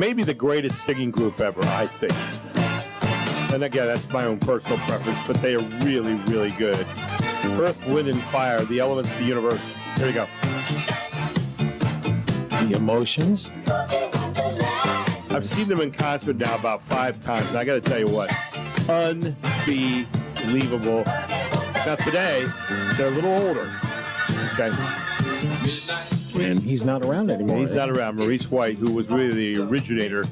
maybe the greatest singing group ever, I think. And again, that's my own personal preference, but they are really, really good. Earth, Wind, and Fire, the elements of the universe. Here we go. The Emotions. I've seen them in concert now about 5 times, and I got to tell you what, unbelievable. Now today, they're a little older. Okay. And he's not around anymore. He's not around. Maurice White, who was really the originator,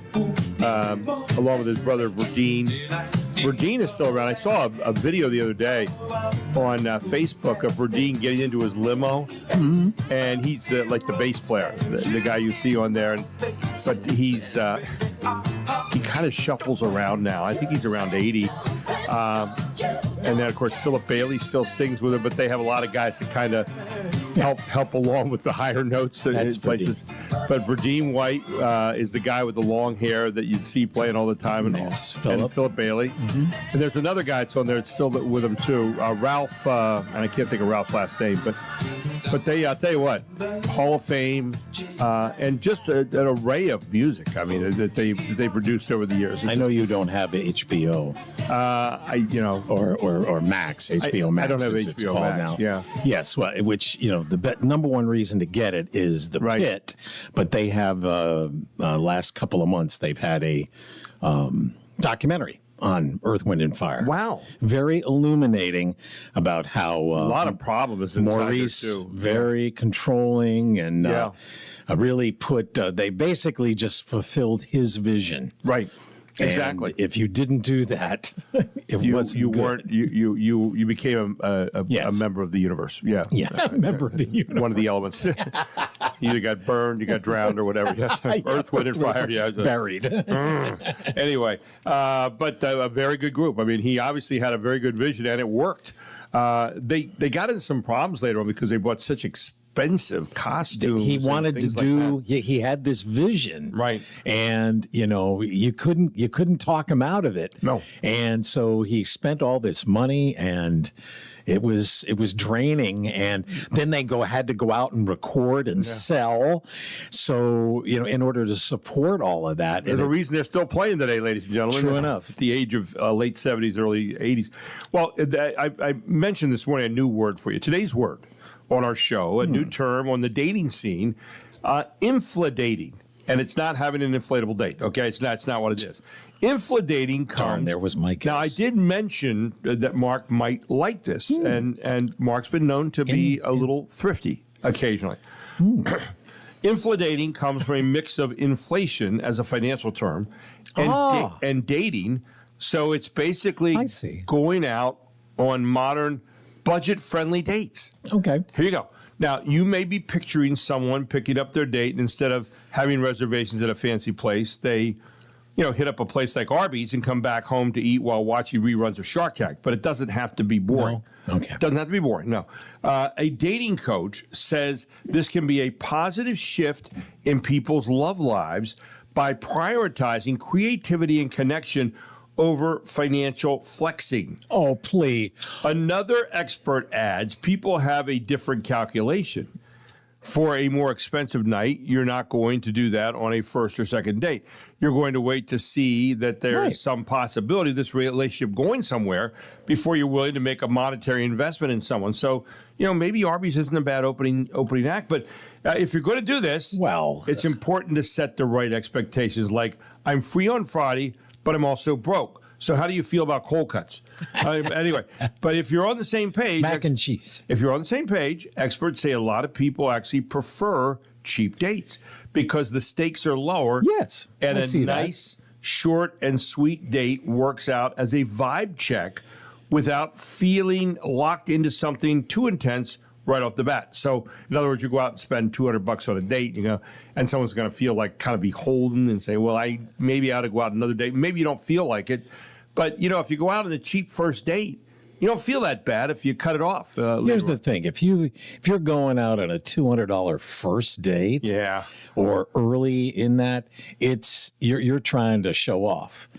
along with his brother Verdine. Verdine is still around. I saw a video the other day on Facebook of Verdine getting into his limo, and he's like the bass player, the guy you see on there. But he's he kind of shuffles around now. I think he's around 80. And then, of course, Philip Bailey still sings with him, but they have a lot of guys that kind of help along with the higher notes in places. But Verdine White is the guy with the long hair that you'd see playing all the time. And, and Philip Bailey. And there's another guy that's on there that's still with him, too. Ralph, and I can't think of Ralph's last name, but they, I'll tell you what, Hall of Fame, and just an array of music, I mean, that they produced over the years. I know you don't have HBO. Or Max, HBO Max. I don't have HBO Max. Now. Yeah. Yes, well, which the number one reason to get it is the pit, but they have last couple of months they've had a documentary on Earth, Wind, and Fire. Wow. Very illuminating about how a lot of problems Maurice, too. Very controlling and really they basically just fulfilled his vision. Right. Exactly. And if you didn't do that, you became a member of the universe. Yeah. Yeah. A member of the universe. One of the elements. You either got burned, you got drowned, or whatever. Yes. Earth, Wind, and Fire. Yeah. Buried. Anyway, but a very good group. I mean, he obviously had a very good vision, and it worked. They got into some problems later on because they bought such expensive costumes. He wanted to do. He had this vision, right? And you couldn't talk him out of it. No. And so he spent all this money, and it was draining. And then they had to go out and record and sell. So in order to support all of that, there's a reason they're still playing today, ladies and gentlemen. True enough. At the age of late 70s, early 80s. Well, I mentioned this morning a new word for you. Today's word on our show, a new term on the dating scene, infladating. And it's not having an inflatable date, okay? It's not what it is. Infladating comes... Darn, there was my guess. Now, I did mention that Mark might like this, and Mark's been known to be a little thrifty occasionally. Infladating comes from a mix of inflation as a financial term and dating. So it's basically going out on modern budget-friendly dates. Okay. Here you go. Now, you may be picturing someone picking up their date, and instead of having reservations at a fancy place, they, hit up a place like Arby's and come back home to eat while watching reruns of Shark Tank. But it doesn't have to be boring. No? Okay. It doesn't have to be boring, no. A dating coach says this can be a positive shift in people's love lives by prioritizing creativity and connection over financial flexing. Oh, please. Another expert adds, people have a different calculation. For a more expensive night, you're not going to do that on a first or second date. You're going to wait to see that there's some possibility of this relationship going somewhere before you're willing to make a monetary investment in someone. So, maybe Arby's isn't a bad opening act, but if you're going to do this, it's important to set the right expectations. Like, I'm free on Friday, but I'm also broke. So how do you feel about cold cuts? Anyway, but if you're on the same page... Mac and cheese. If you're on the same page, experts say a lot of people actually prefer cheap dates because the stakes are lower. Yes, and a nice, short, and sweet date works out as a vibe check without feeling locked into something too intense right off the bat. So, in other words, you go out and spend $200 on a date, and someone's going to feel like kind of beholden and say, well, maybe I ought to go out another date. Maybe you don't feel like it. But, if you go out on a cheap first date, you don't feel that bad if you cut it off. Here's the thing. If you're going out on a $200 first date or early in that, you're trying to show off.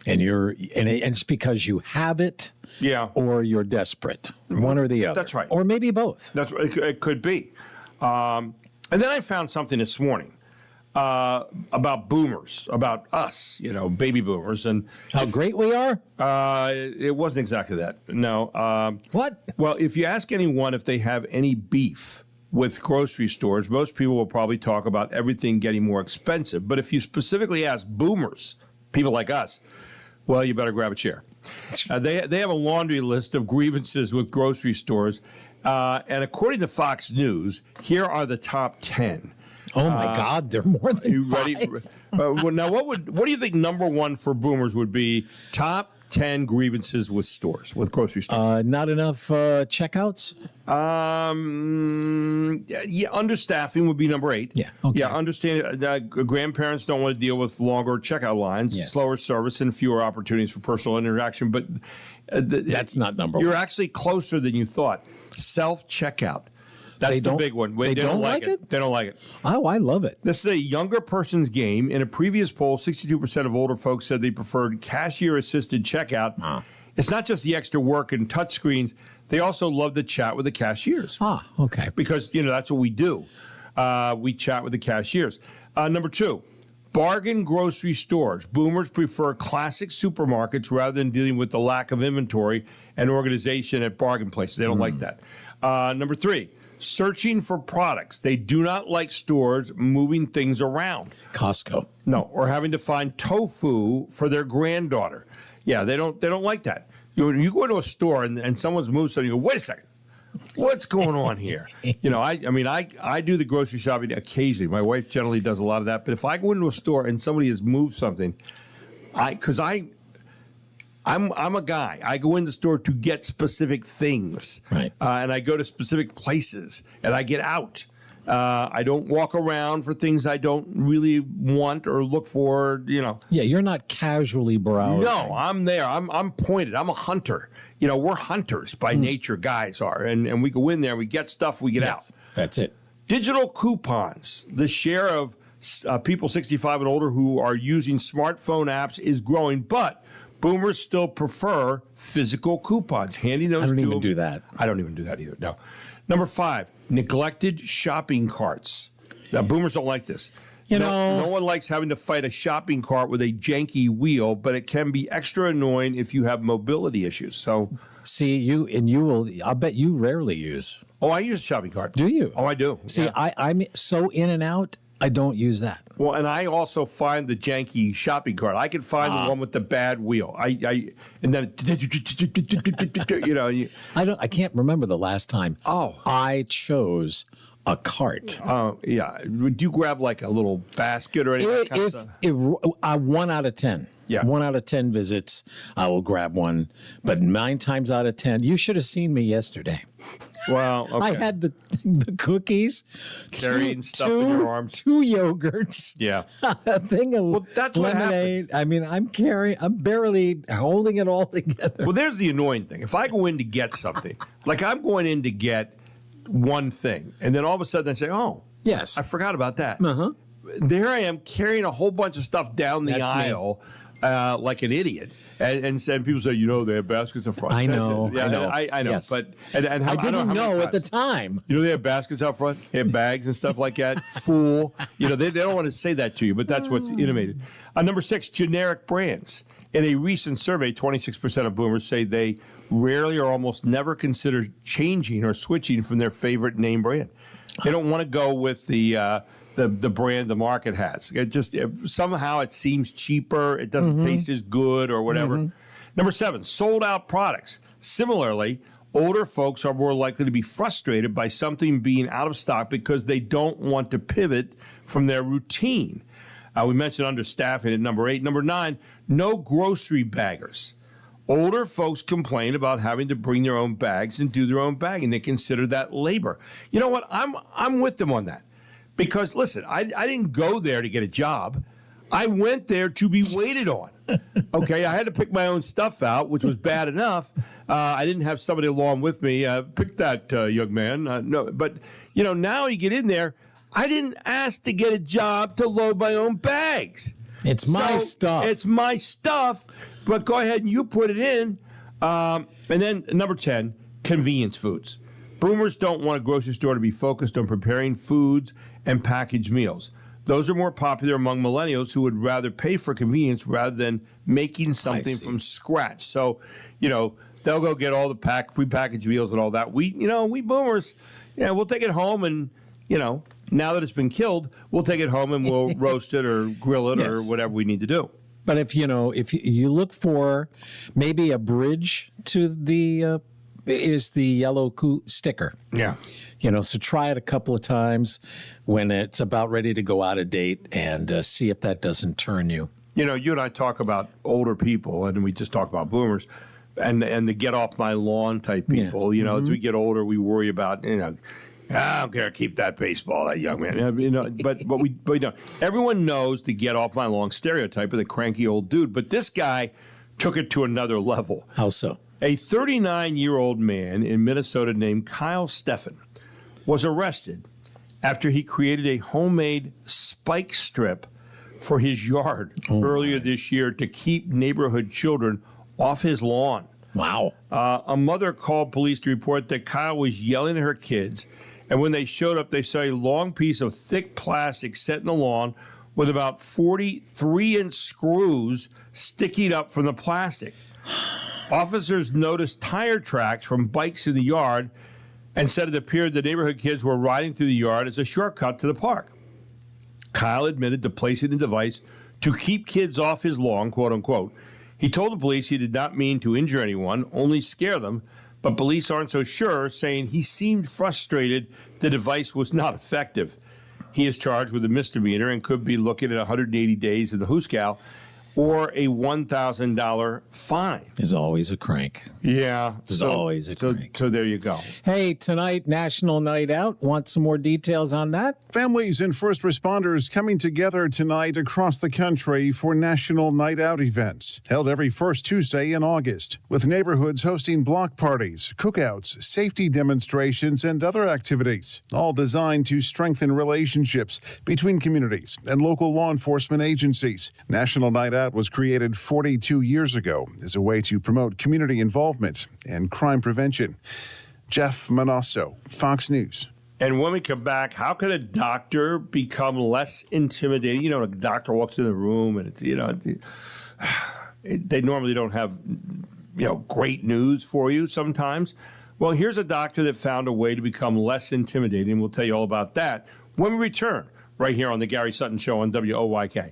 And it's because you have it. Yeah. Or you're desperate. One or the other. That's right. Or maybe both. That's right. It could be. And then I found something this morning. about boomers, about us, baby boomers, and how great we are. It wasn't exactly that. No. What? Well, if you ask anyone if they have any beef with grocery stores, most people will probably talk about everything getting more expensive. But if you specifically ask boomers, people like us, well, you better grab a chair. They have a laundry list of grievances with grocery stores. And according to Fox News, here are the top 10. Oh, my God, they're more than you ready? Now, what do you think number one for boomers would be? Top 10 grievances with stores, with grocery stores. Not enough checkouts? Yeah, understaffing would be number 8. Yeah, okay. Yeah, understand grandparents don't want to deal with longer checkout lines, Yes. slower service, and fewer opportunities for personal interaction. But that's not number You're one. actually closer than you thought. Self-checkout. That's the big one. They don't like it? They don't like it. Oh, I love it. This is a younger person's game. In a previous poll, 62% of older folks said they preferred cashier-assisted checkout. It's not just the extra work and touch screens. They also love to chat with the cashiers. Okay. Because, that's what we do. We chat with the cashiers. Number 2, bargain grocery stores. Boomers prefer classic supermarkets rather than dealing with the lack of inventory and organization at bargain places. They don't like that. Number 3, searching for products. They do not like stores moving things around. Costco. No, or having to find tofu for their granddaughter. Yeah, they don't like that. You go into a store and someone's moved something, you go, wait a second. What's going on here? I do the grocery shopping occasionally. My wife generally does a lot of that. But if I go into a store and somebody has moved something, I'm a guy. I go in the store to get specific things. Right. And I go to specific places and I get out. I don't walk around for things I don't really want or look for, Yeah, you're not casually browsing. No, I'm there. I'm pointed. I'm a hunter. We're hunters by nature, guys are. And we go in there, we get stuff, we get out. That's it. Digital coupons. The share of people 65 and older who are using smartphone apps is growing, but boomers still prefer physical coupons. Handing those I don't to even them. do that. I don't even do that either. No. Number 5, neglected shopping carts. Now, boomers don't like this. No one likes having to fight a shopping cart with a janky wheel, but it can be extra annoying if you have mobility issues. So, see, I'll bet you rarely use. Oh, I use a shopping cart. Do you? Oh, I do. See, yeah. I'm so in and out, I don't use that. Well, and I also find the janky shopping cart. I can find the one with the bad wheel. And then I can't remember the last time. Oh. I chose a cart. Yeah. Would you grab like a little basket or anything? 1 out of 10. Yeah. 1 out of 10 visits, I will grab one. But 9 times out of 10, you should have seen me yesterday. Well, okay. I had the cookies, carrying stuff in your arms, 2 yogurts, yeah, a thing of that's lemonade. I'm barely holding it all together. Well, there's the annoying thing. If I go in to get something, like I'm going in to get one thing, and then all of a sudden I say, "Oh, yes, I forgot about that." There I am carrying a whole bunch of stuff down the aisle. Like an idiot, and people say, they have baskets out front. I know, yeah, I know, yes. but I didn't know at the time. They have baskets out front, they have bags and stuff like that. Fool, they don't want to say that to you, but that's what's intimated. Number 6, generic brands. In a recent survey, 26% of boomers say they rarely or almost never consider changing or switching from their favorite name brand. They don't want to go with the brand the market has. It just somehow it seems cheaper. It doesn't taste as good or whatever. Number 7, sold out products. Similarly, older folks are more likely to be frustrated by something being out of stock because they don't want to pivot from their routine. We mentioned understaffing at number 8. Number 9, no grocery baggers. Older folks complain about having to bring their own bags and do their own bagging. They consider that labor. You know what? I'm with them on that. Because, listen, I didn't go there to get a job. I went there to be waited on. Okay, I had to pick my own stuff out, which was bad enough. I didn't have somebody along with me. Pick that, young man. No, but, now you get in there. I didn't ask to get a job to load my own bags. It's my stuff. It's my stuff, but go ahead and you put it in. And then number 10, convenience foods. Boomers don't want a grocery store to be focused on preparing foods and packaged meals. those are more popular among millennials who would rather pay for convenience rather than making something from scratch. So, they'll go get all the prepackaged meals and all that. We boomers, we'll take it home and, now that it's been killed, we'll take it home and we'll roast it or grill it or whatever we need to do. But if you look for maybe a bridge to the is the yellow sticker. Yeah. So try it a couple of times when it's about ready to go out of date and see if that doesn't turn you. You and I talk about older people, and we just talk about boomers and the get off my lawn type people. Yes. As we get older, we worry about, I don't care, keep that baseball, that young man. But we don't. Everyone knows the get off my lawn stereotype of the cranky old dude, but this guy took it to another level. How so? A 39-year-old man in Minnesota named Kyle Steffen was arrested after he created a homemade spike strip for his yard earlier this year to keep neighborhood children off his lawn. Wow. A mother called police to report that Kyle was yelling at her kids, and when they showed up, they saw a long piece of thick plastic set in the lawn with about 43-inch screws sticking up from the plastic. Officers noticed tire tracks from bikes in the yard and said it appeared the neighborhood kids were riding through the yard as a shortcut to the park. Kyle admitted to placing the device to keep kids off his lawn, quote unquote. He told the police he did not mean to injure anyone, only scare them, but police aren't so sure, saying he seemed frustrated the device was not effective. He is charged with a misdemeanor and could be looking at 180 days in the Hooskow or a $1,000 fine. There's always a crank. Yeah. There's always a crank. So there you go. Hey, tonight, National Night Out. Want some more details on that? Families and first responders coming together tonight across the country for National Night Out events, held every first Tuesday in August, with neighborhoods hosting block parties, cookouts, safety demonstrations, and other activities, all designed to strengthen relationships between communities and local law enforcement agencies. National Night Out was created 42 years ago as a way to promote community involvement and crime prevention. Jeff Manasso, Fox News. And when we come back, how can a doctor become less intimidating? A doctor walks in the room and they normally don't have, great news for you sometimes. Well, here's a doctor that found a way to become less intimidating. We'll tell you all about that when we return right here on the Gary Sutton Show on WOYK.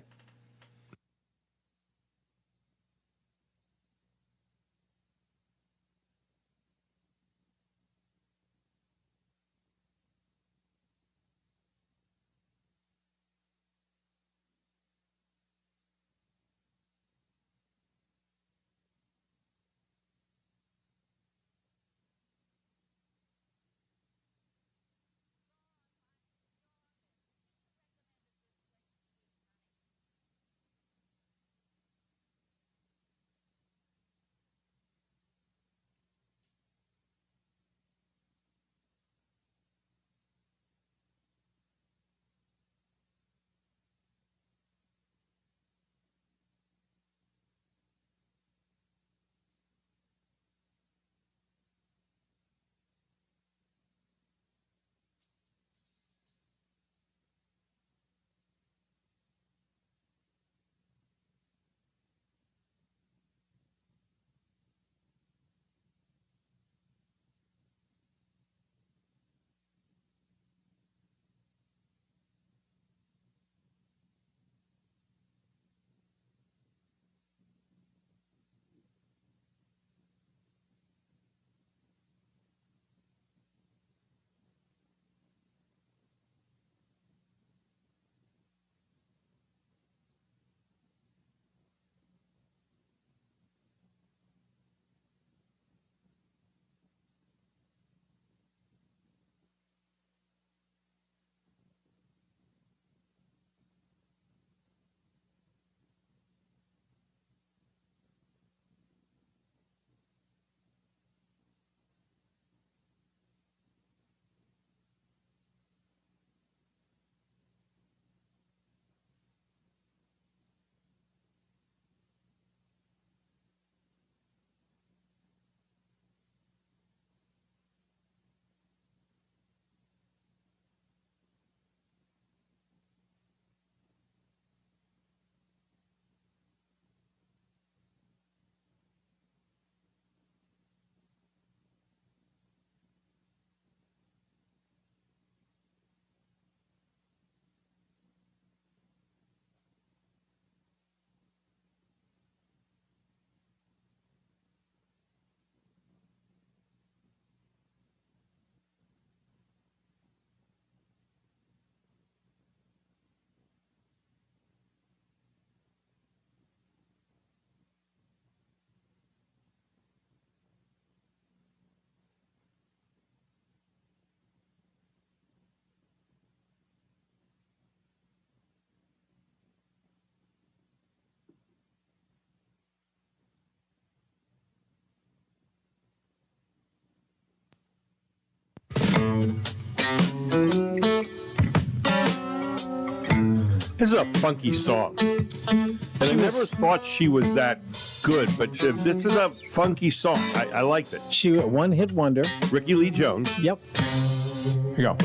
This is a funky song. And I never thought she was that good, but this is a funky song. I liked it. She a one-hit wonder. Ricky Lee Jones. Yep. Here you go.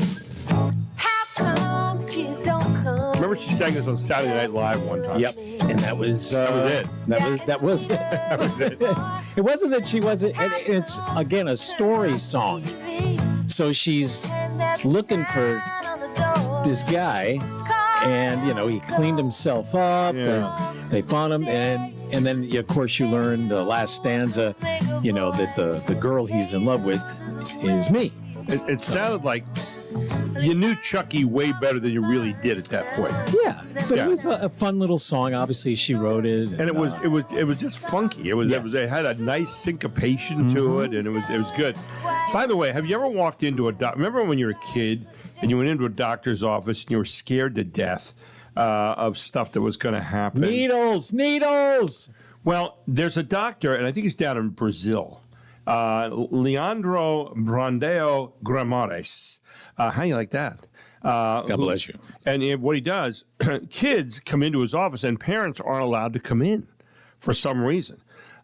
Remember she sang this on Saturday Night Live one time? Yep. And that was it. That was it. That was it. It wasn't that she wasn't. It's again a story song. So she's looking for this guy, and he cleaned himself up. Yeah. And they found him, and then of course you learn the last stanza, that the girl he's in love with is me. It sounded like you knew Chucky way better than you really did at that point. Yeah, but it was a fun little song. Obviously, she wrote it, and it was just funky. It had a nice syncopation to it, and it was good. By the way, have you ever walked into remember when you were a kid and you went into a doctor's office and you were scared to death of stuff that was going to happen? Needles. Well, there's a doctor, and I think he's down in Brazil. Leandro Brandeo Gramares. How do you like that? God bless you. And what he does, kids come into his office, and parents aren't allowed to come in for some reason.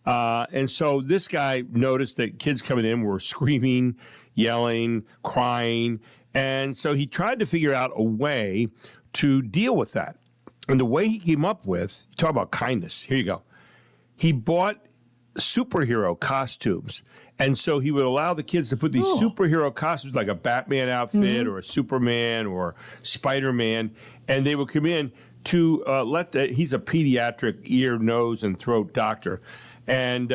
And so this guy noticed that kids coming in were screaming, yelling, crying. And so he tried to figure out a way to deal with that. And the way he came up with, talk about kindness. Here you go. He bought superhero costumes. And so he would allow the kids to put these superhero costumes, like a Batman outfit or a Superman or Spider-Man, and they would come in to he's a pediatric ear, nose, and throat doctor. And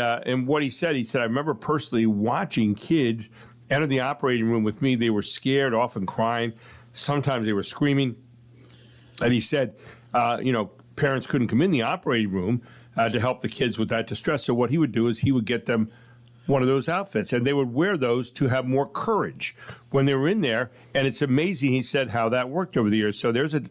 what he said, I remember personally watching kids enter the operating room with me. They were scared, often crying. Sometimes they were screaming. And he said, parents couldn't come in the operating room to help the kids with that distress. So what he would do is he would get them one of those outfits, and they would wear those to have more courage when they were in there. And it's amazing, he said, how that worked over the years. So there's a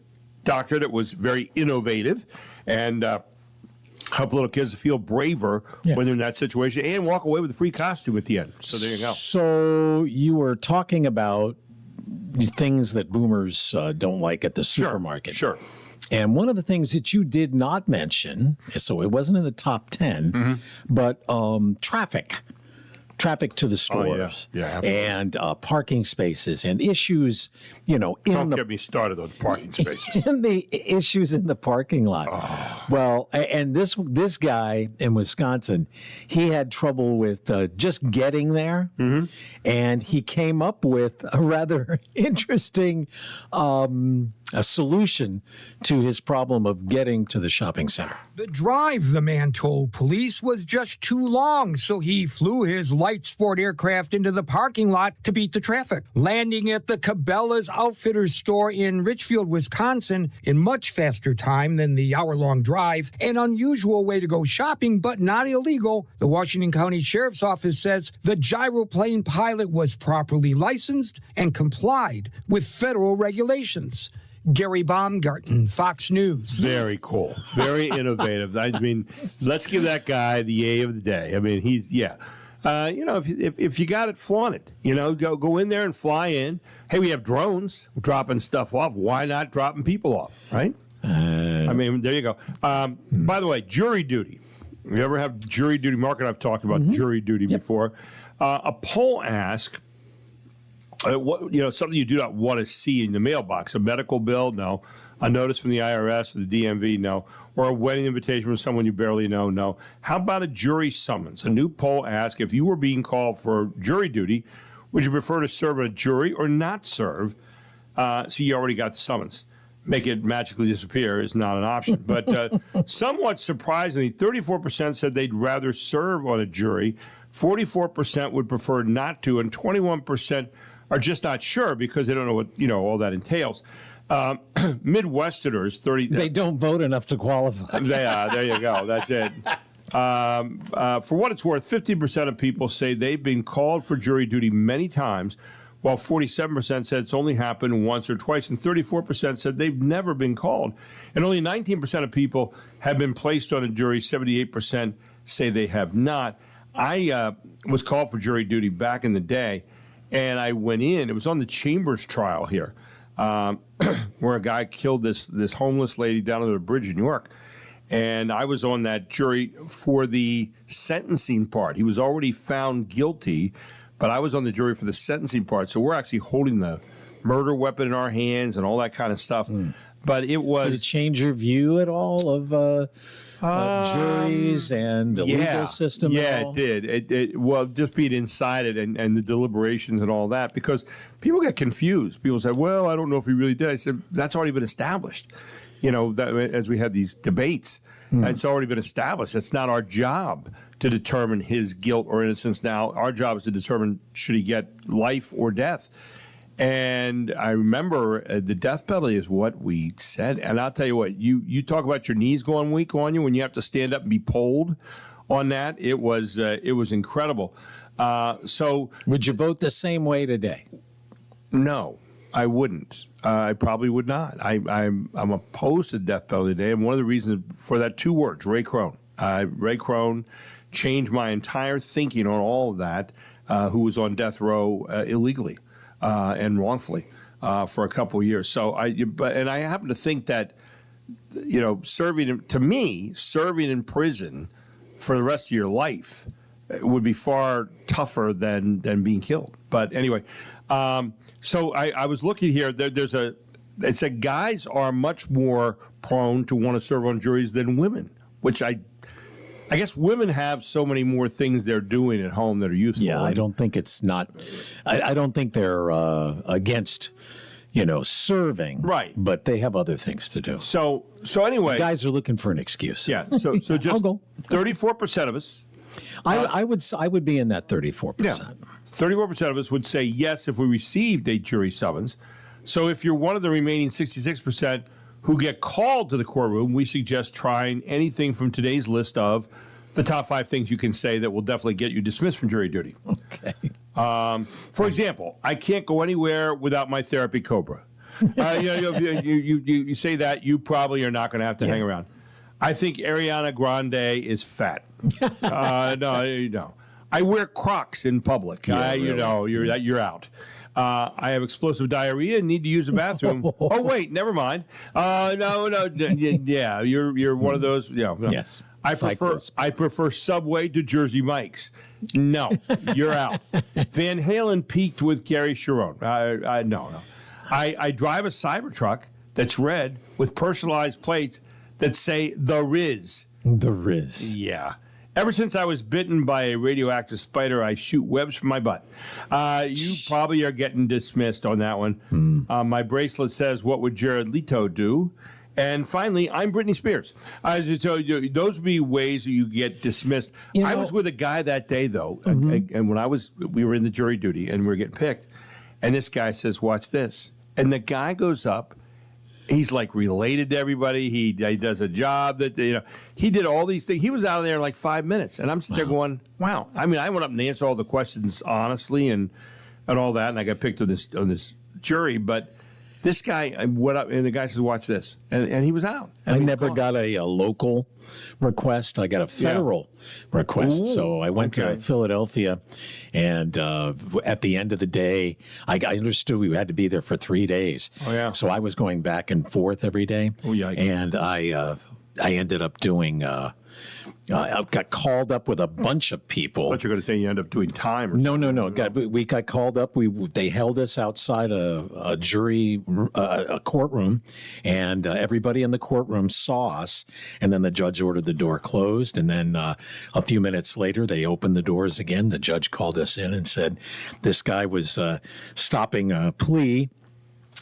doctor that was very innovative and help little kids to feel braver when they're in that situation and walk away with a free costume at the end. So there you go. So you were talking about things that boomers don't like at the supermarket. Sure. And one of the things that you did not mention, so it wasn't in the top 10, but traffic to the stores, and parking spaces and issues, Don't get me started on parking spaces. And the issues in the parking lot. Oh. Well, and this guy in Wisconsin, he had trouble with just getting there, and he came up with a rather interesting a solution to his problem of getting to the shopping center. The drive, the man told police, was just too long, so he flew his light sport aircraft into the parking lot to beat the traffic, landing at the Cabela's Outfitters store in Richfield, Wisconsin, in much faster time than the hour-long drive. An unusual way to go shopping, but not illegal. The Washington County Sheriff's Office says the gyroplane pilot was properly licensed and complied with federal regulations. Gary Baumgarten, Fox News. Very cool. Very innovative. I mean, let's give that guy the A of the day. I mean, he's, if you got it, flaunt it. Go in there and fly in. Hey, we have drones dropping stuff off. Why not dropping people off, right? I mean, there you go. By the way, jury duty. You ever have jury duty? Mark and I've talked about jury duty before. A poll asked, something you do not want to see in the mailbox. A medical bill? No. A notice from the IRS or the DMV? No. Or a wedding invitation from someone you barely know? No. How about a jury summons? A new poll asked, if you were being called for jury duty, would you prefer to serve a jury or not serve? See, you already got the summons. Make it magically disappear is not an option. But somewhat surprisingly, 34% said they'd rather serve on a jury. 44% would prefer not to, and 21% are just not sure because they don't know what all that entails. Midwesterners, 30. They don't vote enough to qualify. There you go. That's it. For what it's worth, 50% of people say they've been called for jury duty many times, while 47% said it's only happened once or twice, and 34% said they've never been called. And only 19% of people have been placed on a jury. 78% say they have not. I was called for jury duty back in the day. And I went in. It was on the Chambers trial here, where a guy killed this homeless lady down under the bridge in New York. And I was on that jury for the sentencing part. He was already found guilty, but I was on the jury for the sentencing part. So we're actually holding the murder weapon in our hands and all that kind of stuff. But it was... Did it change your view at all of juries and the legal system? Yeah, it did. Well, just being inside it and the deliberations and all that, because people get confused. People say, well, I don't know if he really did. I said, that's already been established. As we had these debates, it's already been established. It's not our job to determine his guilt or innocence now. Our job is to determine should he get life or death. And I remember the death penalty is what we said. And I'll tell you what, you talk about your knees going weak on you when you have to stand up and be polled on that. It was incredible. So would you vote the same way today? No, I wouldn't. I probably would not. I'm opposed to the death penalty today. And one of the reasons for that, 2 words, Ray Crone. Ray Crone changed my entire thinking on all of that, who was on death row illegally. And wrongfully for a couple of years. So I happen to think that, serving in prison for the rest of your life would be far tougher than being killed. But anyway, so I was looking here. It said guys are much more prone to want to serve on juries than women, which I guess women have so many more things they're doing at home that are useful. Yeah, I don't think it's not. I don't think they're against, serving. Right. But they have other things to do. So anyway, guys are looking for an excuse. Yeah. So just I'll go. 34% of us. I would be in that 34%. Yeah. 34% of us would say yes if we received a jury summons. So if you're one of the remaining 66% who get called to the courtroom, we suggest trying anything from today's list of the top 5 things you can say that will definitely get you dismissed from jury duty. Okay. For example, I can't go anywhere without my therapy Cobra. You say that, you probably are not going to have to hang around. I think Ariana Grande is fat. No. I wear Crocs in public. You're out. I have explosive diarrhea and need to use a bathroom. Oh, wait, never mind. No. Yeah, you're one of those. No. Yes. I prefer Subway to Jersey Mike's. No, you're out. Van Halen peaked with Gary Sharon. No. I drive a Cybertruck that's red with personalized plates that say The Riz. The Riz. Yeah. Ever since I was bitten by a radioactive spider, I shoot webs from my butt. You probably are getting dismissed on that one. My bracelet says, what would Jared Leto do? And finally, I'm Britney Spears. Those would be ways that you get dismissed. I was with a guy that day, though, and when we were in the jury duty and we were getting picked, and this guy says, watch this. And the guy goes up. He's like related to everybody. He does a job that, he did all these things. He was out of there in like 5 minutes. And I'm sitting there going, wow. I mean, I went up and answered all the questions honestly and all that. And I got picked on this jury. But this guy went up and the guy says, watch this. And he was out. I never got a local request. I got a federal request. Ooh, so I went to Philadelphia, and at the end of the day, I understood we had to be there for 3 days. Oh, yeah. So I was going back and forth every day. Oh, yeah. And I ended up doing... I got called up with a bunch of people. I thought you were going to say you end up doing time. Or No. We got called up. They held us outside a courtroom, and everybody in the courtroom saw us. And then the judge ordered the door closed. And then a few minutes later, they opened the doors again. The judge called us in and said, this guy was stopping a plea.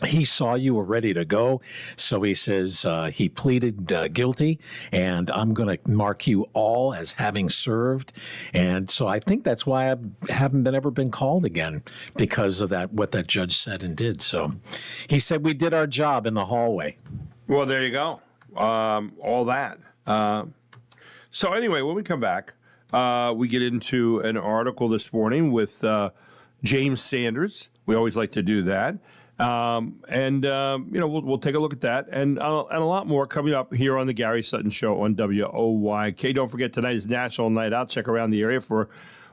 He saw you were ready to go, so he says he pleaded guilty, and I'm going to mark you all as having served. And so I think that's why I haven't ever been called again, because of what that judge said and did. So he said we did our job in the hallway. Well, there you go. All that. So anyway, when we come back, we get into an article this morning with James Sanders. We always like to do that. We'll take a look at that and a lot more coming up here on the Gary Sutton Show on WOYK. Don't forget, tonight is National Night Out. Check around the area for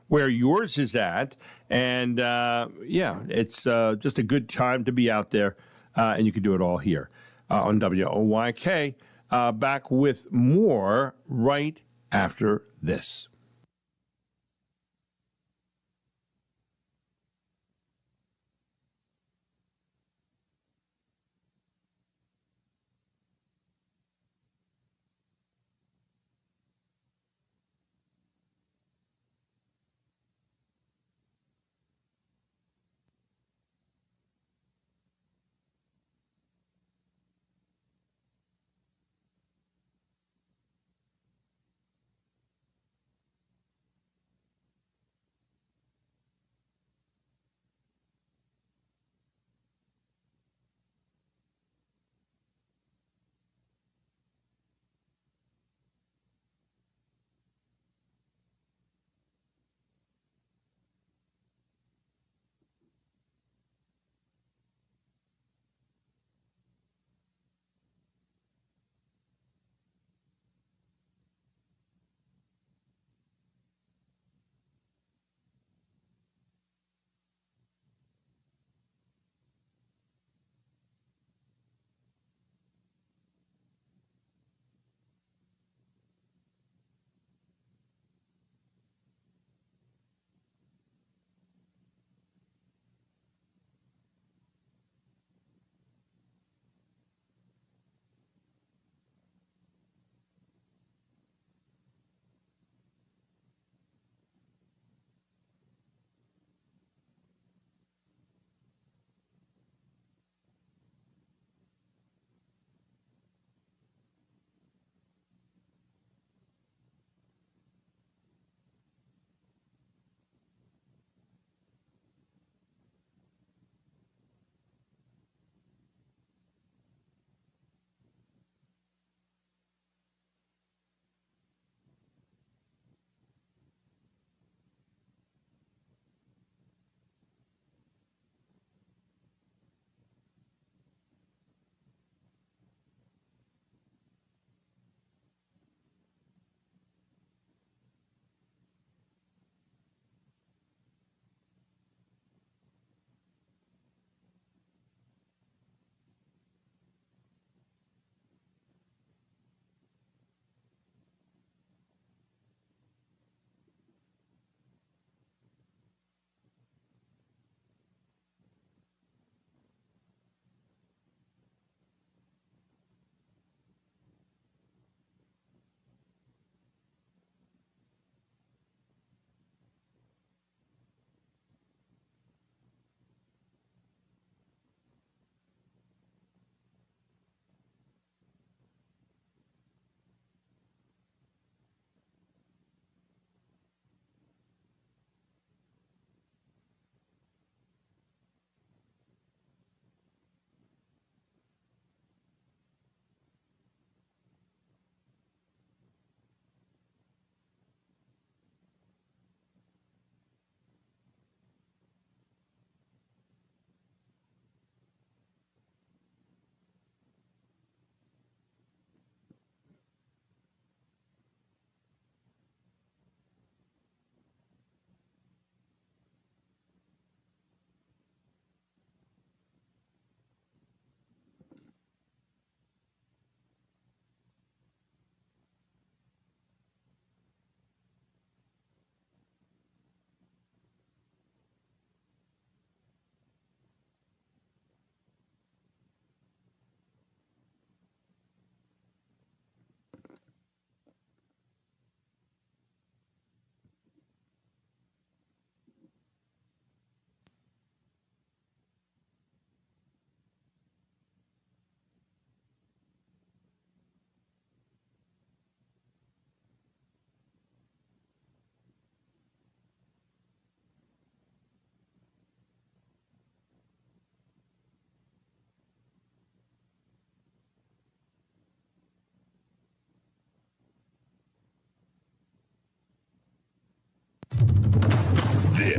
where yours is at. And it's just a good time to be out there. And you can do it all here on WOYK. Back with more right after this.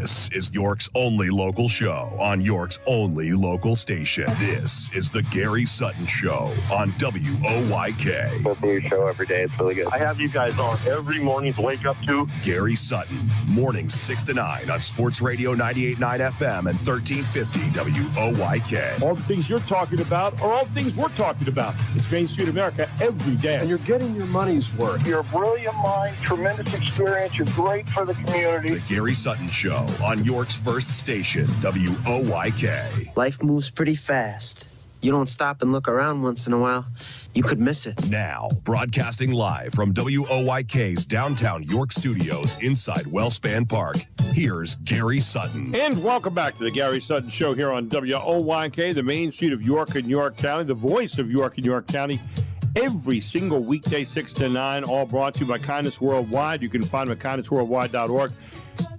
This is York's only local show on York's only local station. This is the Gary Sutton Show on WOYK. Listen to your show every day. It's really good. I have you guys on every morning to wake up to. Gary Sutton, mornings 6 to 9 on Sports Radio 98.9 FM and 1350 WOYK. All the things you're talking about are all the things we're talking about. It's Main Street America every day. And you're getting your money's worth. You're a brilliant mind, tremendous experience. You're great for the community. The Gary Sutton Show on York's first station, WOYK. Life moves pretty fast. You don't stop and look around once in a while, you could miss it. Now, broadcasting live from WOYK's downtown York studios inside Wellspan Park, here's Gary Sutton. And welcome back to the Gary Sutton Show here on WOYK, the main street of York and York County, the voice of York and York County. Every single weekday, 6 to 9, all brought to you by Kindness Worldwide. You can find them at kindnessworldwide.org.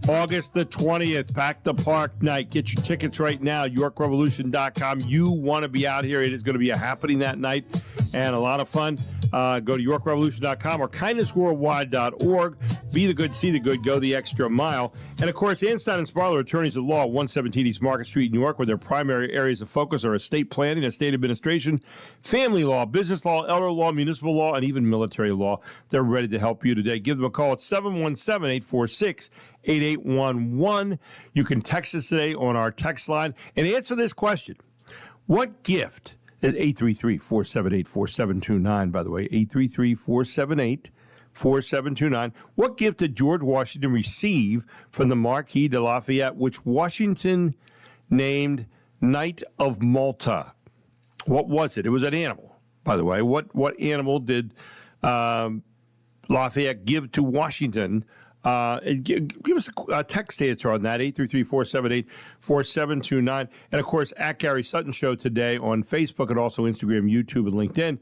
August the 20th, Pack the Park Night. Get your tickets right now, YorkRevolution.com. You want to be out here. It is going to be a happening that night and a lot of fun. Go to YorkRevolution.com or KindnessWorldwide.org. Be the good, see the good, go the extra mile. And, of course, Anstein and Sparler, attorneys at law, 117 East Market Street, New York, where their primary areas of focus are estate planning, estate administration, family law, business law, elder law, municipal law, and even military law. They're ready to help you today. Give them a call at 717-846-8811. You can text us today on our text line and answer this question. What gift... 833-478-4729, by the way, 833-478-4729. What gift did George Washington receive from the Marquis de Lafayette, which Washington named Knight of Malta? What was it? It was an animal, by the way. What animal did Lafayette give to Washington? Give us a text answer on that, 833-478-4729. And, of course, at Gary Sutton Show today on Facebook and also Instagram, YouTube, and LinkedIn.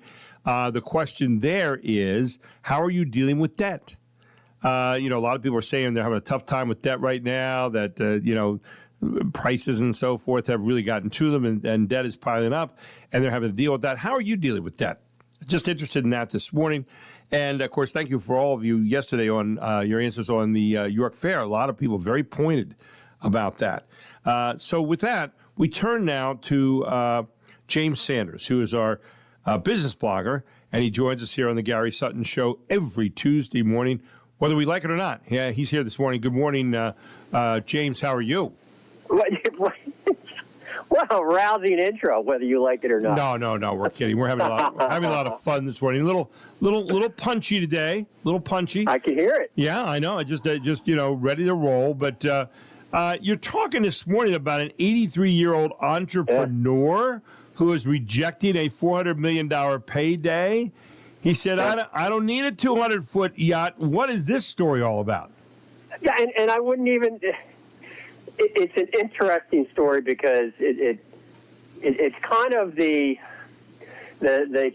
The question there is, how are you dealing with debt? A lot of people are saying they're having a tough time with debt right now, that, prices and so forth have really gotten to them and debt is piling up, and they're having to deal with that. How are you dealing with debt? Just interested in that this morning. And, of course, thank you for all of you yesterday on your answers on the York Fair. A lot of people very pointed about that. So with that, we turn now to James Sanders, who is our business blogger, and he joins us here on the Gary Sutton Show every Tuesday morning, whether we like it or not. Yeah, he's here this morning. Good morning, James. How are you? What a rousing intro, whether you like it or not. No, we're kidding. We're having a lot of fun this morning. Little punchy today. Little punchy. I can hear it. Yeah, I know. I just ready to roll. But you're talking this morning about an 83-year-old entrepreneur who is rejecting a $400 million payday. He said, I don't need a 200-foot yacht. What is this story all about? Yeah, and I wouldn't even... It's an interesting story because it's kind of the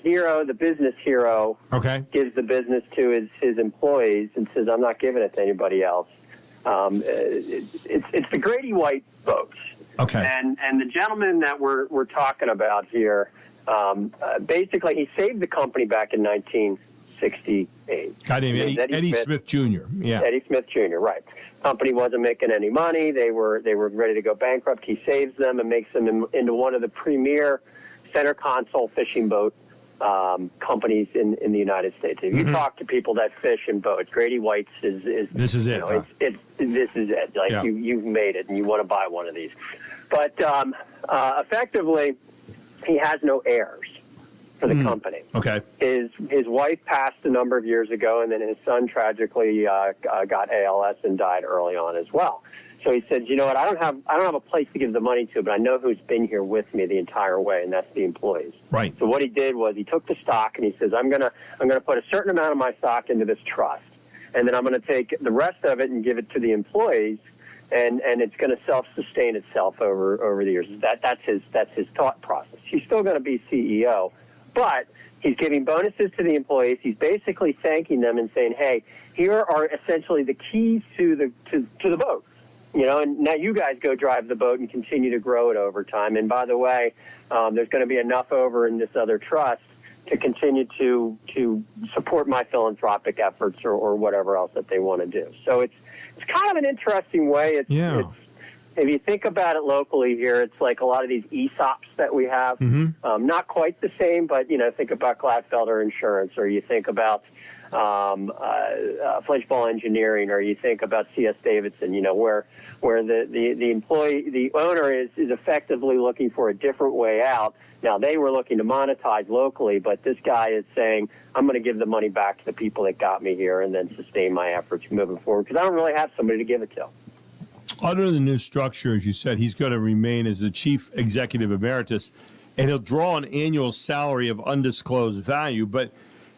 hero, the business hero, gives the business to his employees and says, I'm not giving it to anybody else. It's the Grady White boats. Okay. And the gentleman that we're talking about here, basically he saved the company back in 1968. Guy named Eddie Smith Jr. Yeah. Eddie Smith Jr., right. Company wasn't making any money. They were ready to go bankrupt. He saves them and makes them into one of the premier center console fishing boat companies in the United States. If you talk to people that fish in boats, Grady White's is this is it. This is it. Like you've made it, and you want to buy one of these. But effectively, he has no heirs for the company. Okay. His wife passed a number of years ago, and then his son tragically got ALS and died early on as well. So he said, you know what, I don't have a place to give the money to, but I know who's been here with me the entire way, and that's the employees. Right. So what he did was he took the stock and he says, I'm gonna put a certain amount of my stock into this trust, and then I'm gonna take the rest of it and give it to the employees, and it's gonna self-sustain itself over the years. That's his thought process. He's still gonna be CEO. But he's giving bonuses to the employees. He's basically thanking them and saying, "Hey, here are essentially the keys to the boat. And now you guys go drive the boat and continue to grow it over time. And by the way, there's going to be enough over in this other trust to continue to support my philanthropic efforts or whatever else that they want to do." So it's kind of an interesting way. if you think about it locally here, it's like a lot of these ESOPs that we have. Not quite the same, but, think about Glatfelter Insurance, or you think about Fletchball Engineering, or you think about C.S. Davidson, where the employee, the owner is effectively looking for a different way out. Now, they were looking to monetize locally, but this guy is saying, I'm going to give the money back to the people that got me here and then sustain my efforts moving forward, because I don't really have somebody to give it to. Under the new structure, as you said, he's going to remain as the chief executive emeritus, and he'll draw an annual salary of undisclosed value. But,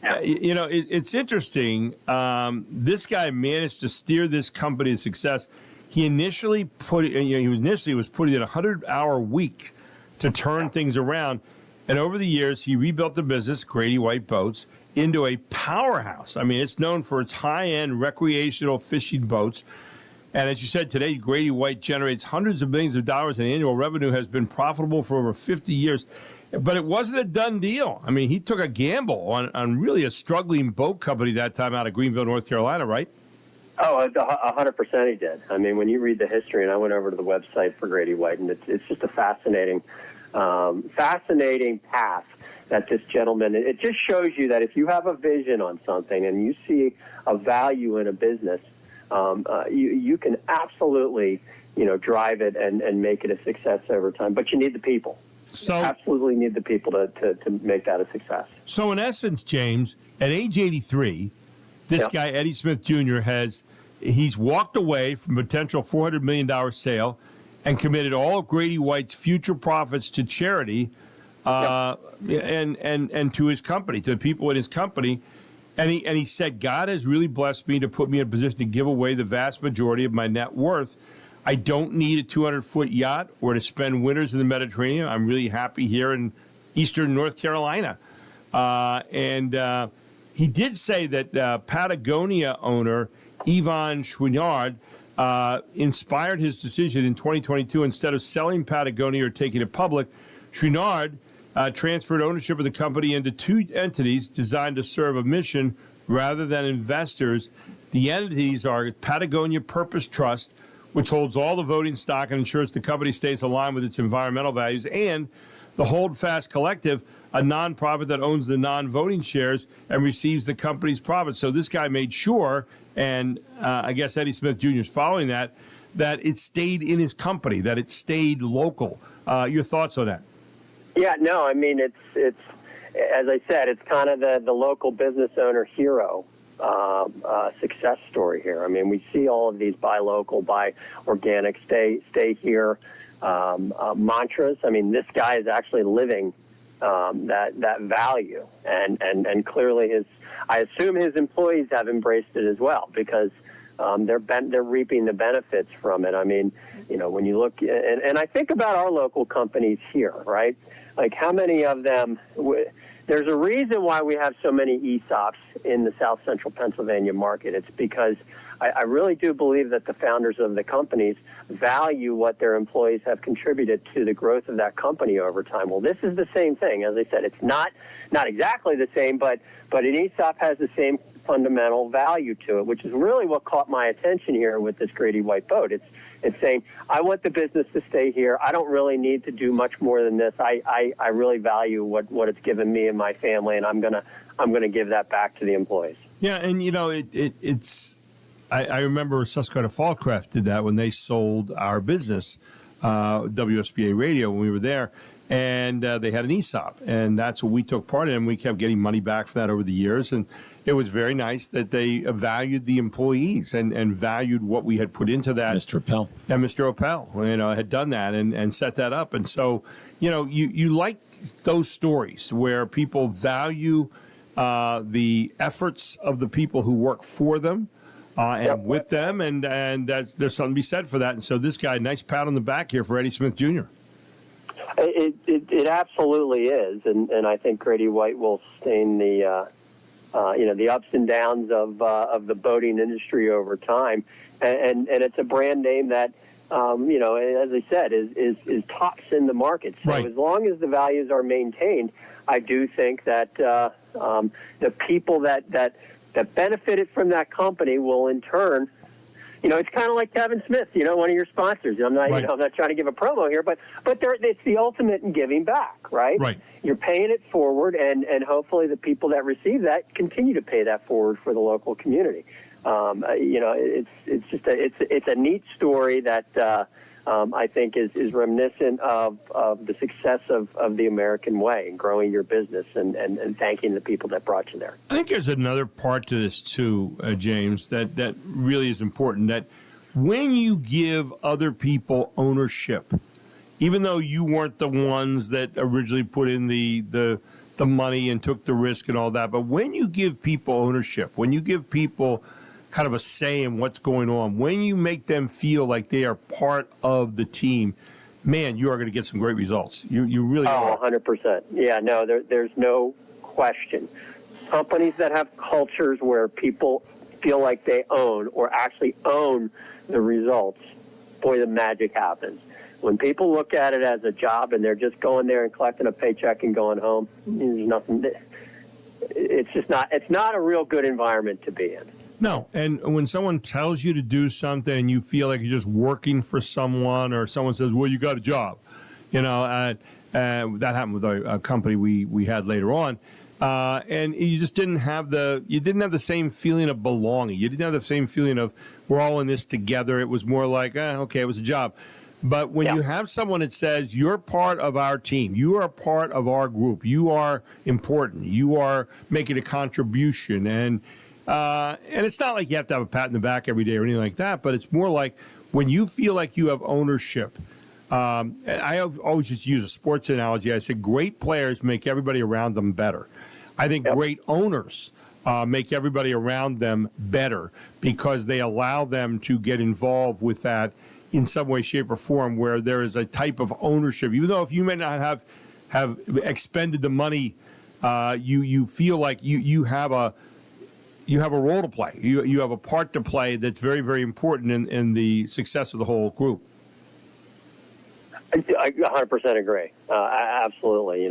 it's interesting. This guy managed to steer this company to success. He initially was putting in a 100-hour week to turn things around. And over the years, he rebuilt the business, Grady White Boats, into a powerhouse. I mean, it's known for its high-end recreational fishing boats. And as you said today, Grady White generates hundreds of millions of dollars in annual revenue, has been profitable for over 50 years. But it wasn't a done deal. I mean, he took a gamble on really a struggling boat company that time out of Greenville, North Carolina, right? Oh, 100% he did. I mean, when you read the history, and I went over to the website for Grady White, and it's just a fascinating path that this gentleman, it just shows you that if you have a vision on something and you see a value in a business, you can absolutely, drive it and make it a success over time. But you need the people. You absolutely need the people to make that a success. So in essence, James, at age 83, this guy, Eddie Smith Jr., he's walked away from a potential $400 million sale and committed all of Grady White's future profits to charity and to his company, to the people in his company. And he said, God has really blessed me to put me in a position to give away the vast majority of my net worth. I don't need a 200-foot yacht or to spend winters in the Mediterranean. I'm really happy here in eastern North Carolina. And he did say that Patagonia owner Yvon Chouinard inspired his decision in 2022. Instead of selling Patagonia or taking it public, Chouinard transferred ownership of the company into two entities designed to serve a mission rather than investors. The entities are Patagonia Purpose Trust, which holds all the voting stock and ensures the company stays aligned with its environmental values, and the Hold Fast Collective, a nonprofit that owns the non-voting shares and receives the company's profits. So this guy made sure, and I guess Eddie Smith Jr. is following that it stayed in his company, that it stayed local. Your thoughts on that? Yeah, no, I mean, it's as I said, it's kind of the local business owner hero success story here. I mean, we see all of these buy local, buy organic, stay here mantras. I mean, this guy is actually living that value, and clearly I assume his employees have embraced it as well, because they're reaping the benefits from it. I mean, when you look, and I think about our local companies here, right? Like, how many of them? There's a reason why we have so many ESOPs in the South Central Pennsylvania market. It's because I really do believe that the founders of the companies value what their employees have contributed to the growth of that company over time. Well, this is the same thing. As I said, it's not exactly the same, but an ESOP has the same fundamental value to it, which is really what caught my attention here with this Grady White boat. It's saying, I want the business to stay here. I don't really need to do much more than this. I really value what it's given me and my family, and I'm gonna give that back to the employees. Yeah, and it's. I remember Susquehanna Fallcraft did that when they sold our business, WSBA Radio, when we were there, and they had an ESOP, and that's what we took part in, and we kept getting money back from that over the years, and it was very nice that they valued the employees and valued what we had put into that. Mr. Appel. And Mr. Appel, had done that and set that up, and so, you like those stories where people value the efforts of the people who work for them, and with them, and there's something to be said for that. And so this guy, nice pat on the back here for Eddie Smith Jr. It absolutely is, and I think Grady White will sustain the ups and downs of the boating industry over time, and it's a brand name that as I said is tops in the market. So as long as the values are maintained, I do think that the people that benefited from that company will in turn, it's kind of like Kevin Smith, one of your sponsors. I'm not, Right. I'm not trying to give a promo here, but it's the ultimate in giving back, right? Right. You're paying it forward, and hopefully the people that receive that continue to pay that forward for the local community. It's just it's a neat story that I think is reminiscent of the success of the American way and growing your business and thanking the people that brought you there. I think there's another part to this too, James, that really is important. That when you give other people ownership, even though you weren't the ones that originally put in the money and took the risk and all that, but when you give people ownership, when you give people kind of a say in what's going on, when you make them feel like they are part of the team, man, you are going to get some great results. You really are. 100%. Yeah, no, there's no question. Companies that have cultures where people feel like they own or actually own the results, boy, the magic happens. When people look at it as a job and they're just going there and collecting a paycheck and going home, there's nothing. It's not a real good environment to be in. No, and when someone tells you to do something and you feel like you're just working for someone, or someone says, well, you got a job, that happened with a company we had later on, and you just didn't have the same feeling of belonging. You didn't have the same feeling of we're all in this together. It was more like, okay, it was a job. But when you have someone that says you're part of our team, you are part of our group, you are important, you are making a contribution, and it's not like you have to have a pat in the back every day or anything like that, but it's more like when you feel like you have ownership. I always just use a sports analogy. I say great players make everybody around them better. I think great owners make everybody around them better because they allow them to get involved with that in some way, shape, or form, where there is a type of ownership. Even though if you may not have expended the money, you feel like you have a role to play. You have a part to play that's very, very important in the success of the whole group. I 100% agree. Absolutely.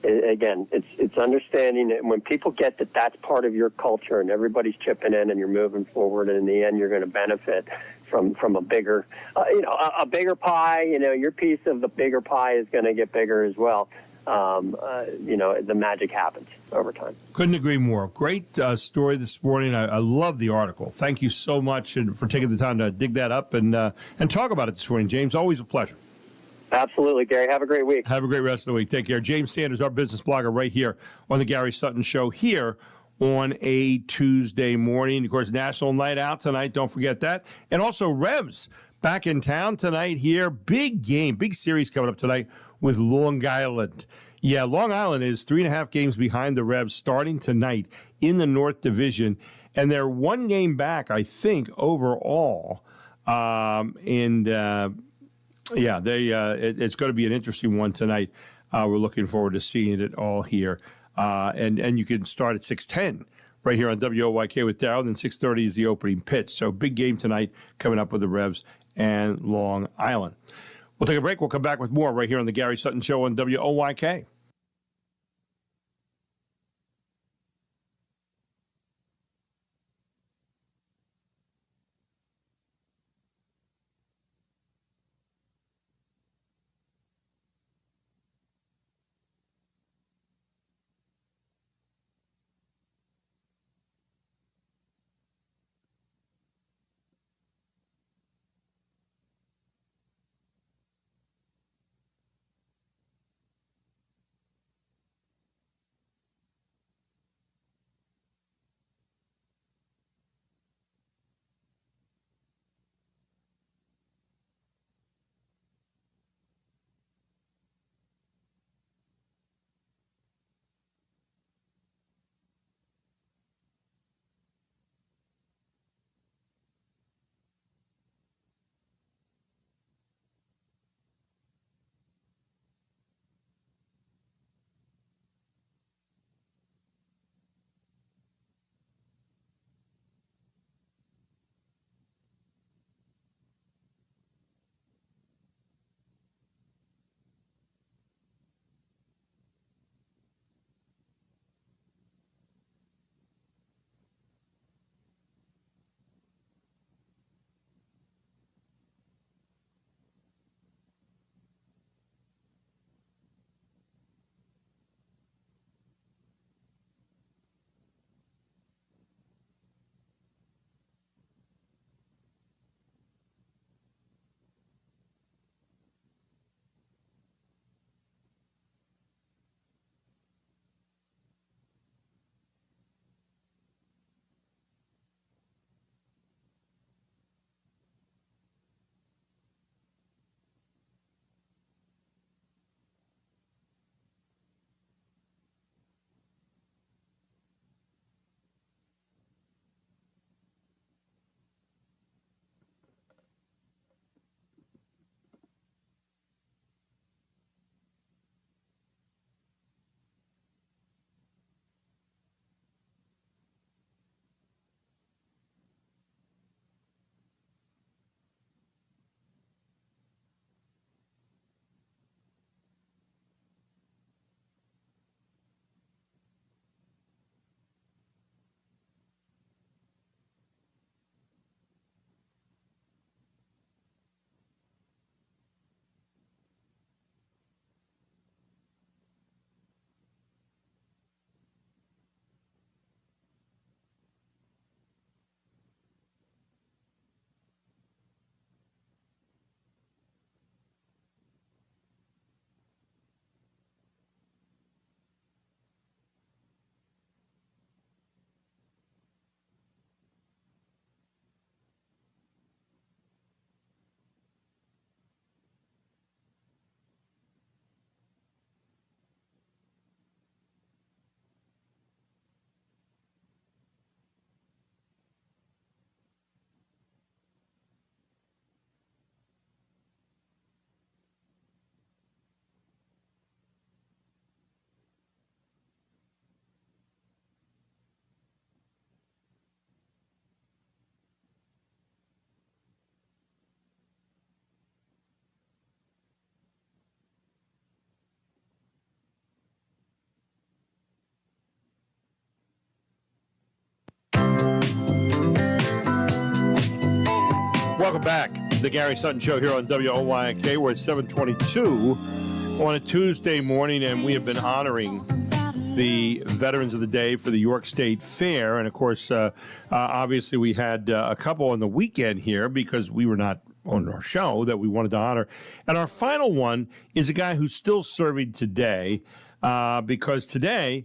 It's understanding that when people get that that's part of your culture and everybody's chipping in and you're moving forward, and in the end you're going to benefit from a bigger, a bigger pie. Your piece of the bigger pie is going to get bigger as well. The magic happens over time. Couldn't agree more. Great story this morning. I love the article. Thank you so much for taking the time to dig that up and talk about it this morning, James. Always a pleasure. Absolutely, Gary. Have a great week. Have a great rest of the week. Take care. James Sanders, our business blogger, right here on the Gary Sutton Show here on a Tuesday morning. Of course, National Night Out tonight. Don't forget that. And also Revs back in town tonight here. Big game, big series coming up tonight with Long Island. Yeah, Long Island is 3.5 games behind the Revs starting tonight in the North Division. And they're one game back, I think, overall. It's going to be an interesting one tonight. We're looking forward to seeing it all here. And you can start at 6:10 right here on WOYK with Darryl. Then 6:30 is the opening pitch. So big game tonight coming up with the Revs and Long Island. We'll take a break. We'll come back with more right here on the Gary Sutton Show on WOYK. Welcome back. The Gary Sutton Show here on WOYK. We're at 722 on a Tuesday morning, and we have been honoring the Veterans of the Day for the York State Fair. And, of course, obviously we had a couple on the weekend here because we were not on our show that we wanted to honor. And our final one is a guy who's still serving today because today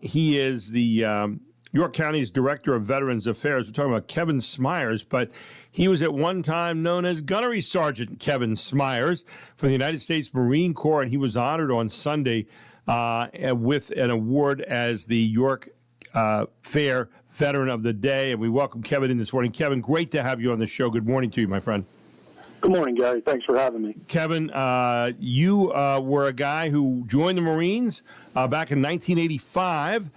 he is the York County's Director of Veterans Affairs. We're talking about Kevin Smyers, but he was at one time known as Gunnery Sergeant Kevin Smyers from the United States Marine Corps, and he was honored on Sunday with an award as the York Fair Veteran of the Day. And we welcome Kevin in this morning. Kevin, great to have you on the show. Good morning to you, my friend. Good morning, Gary. Thanks for having me. Kevin, you were a guy who joined the Marines back in 1985.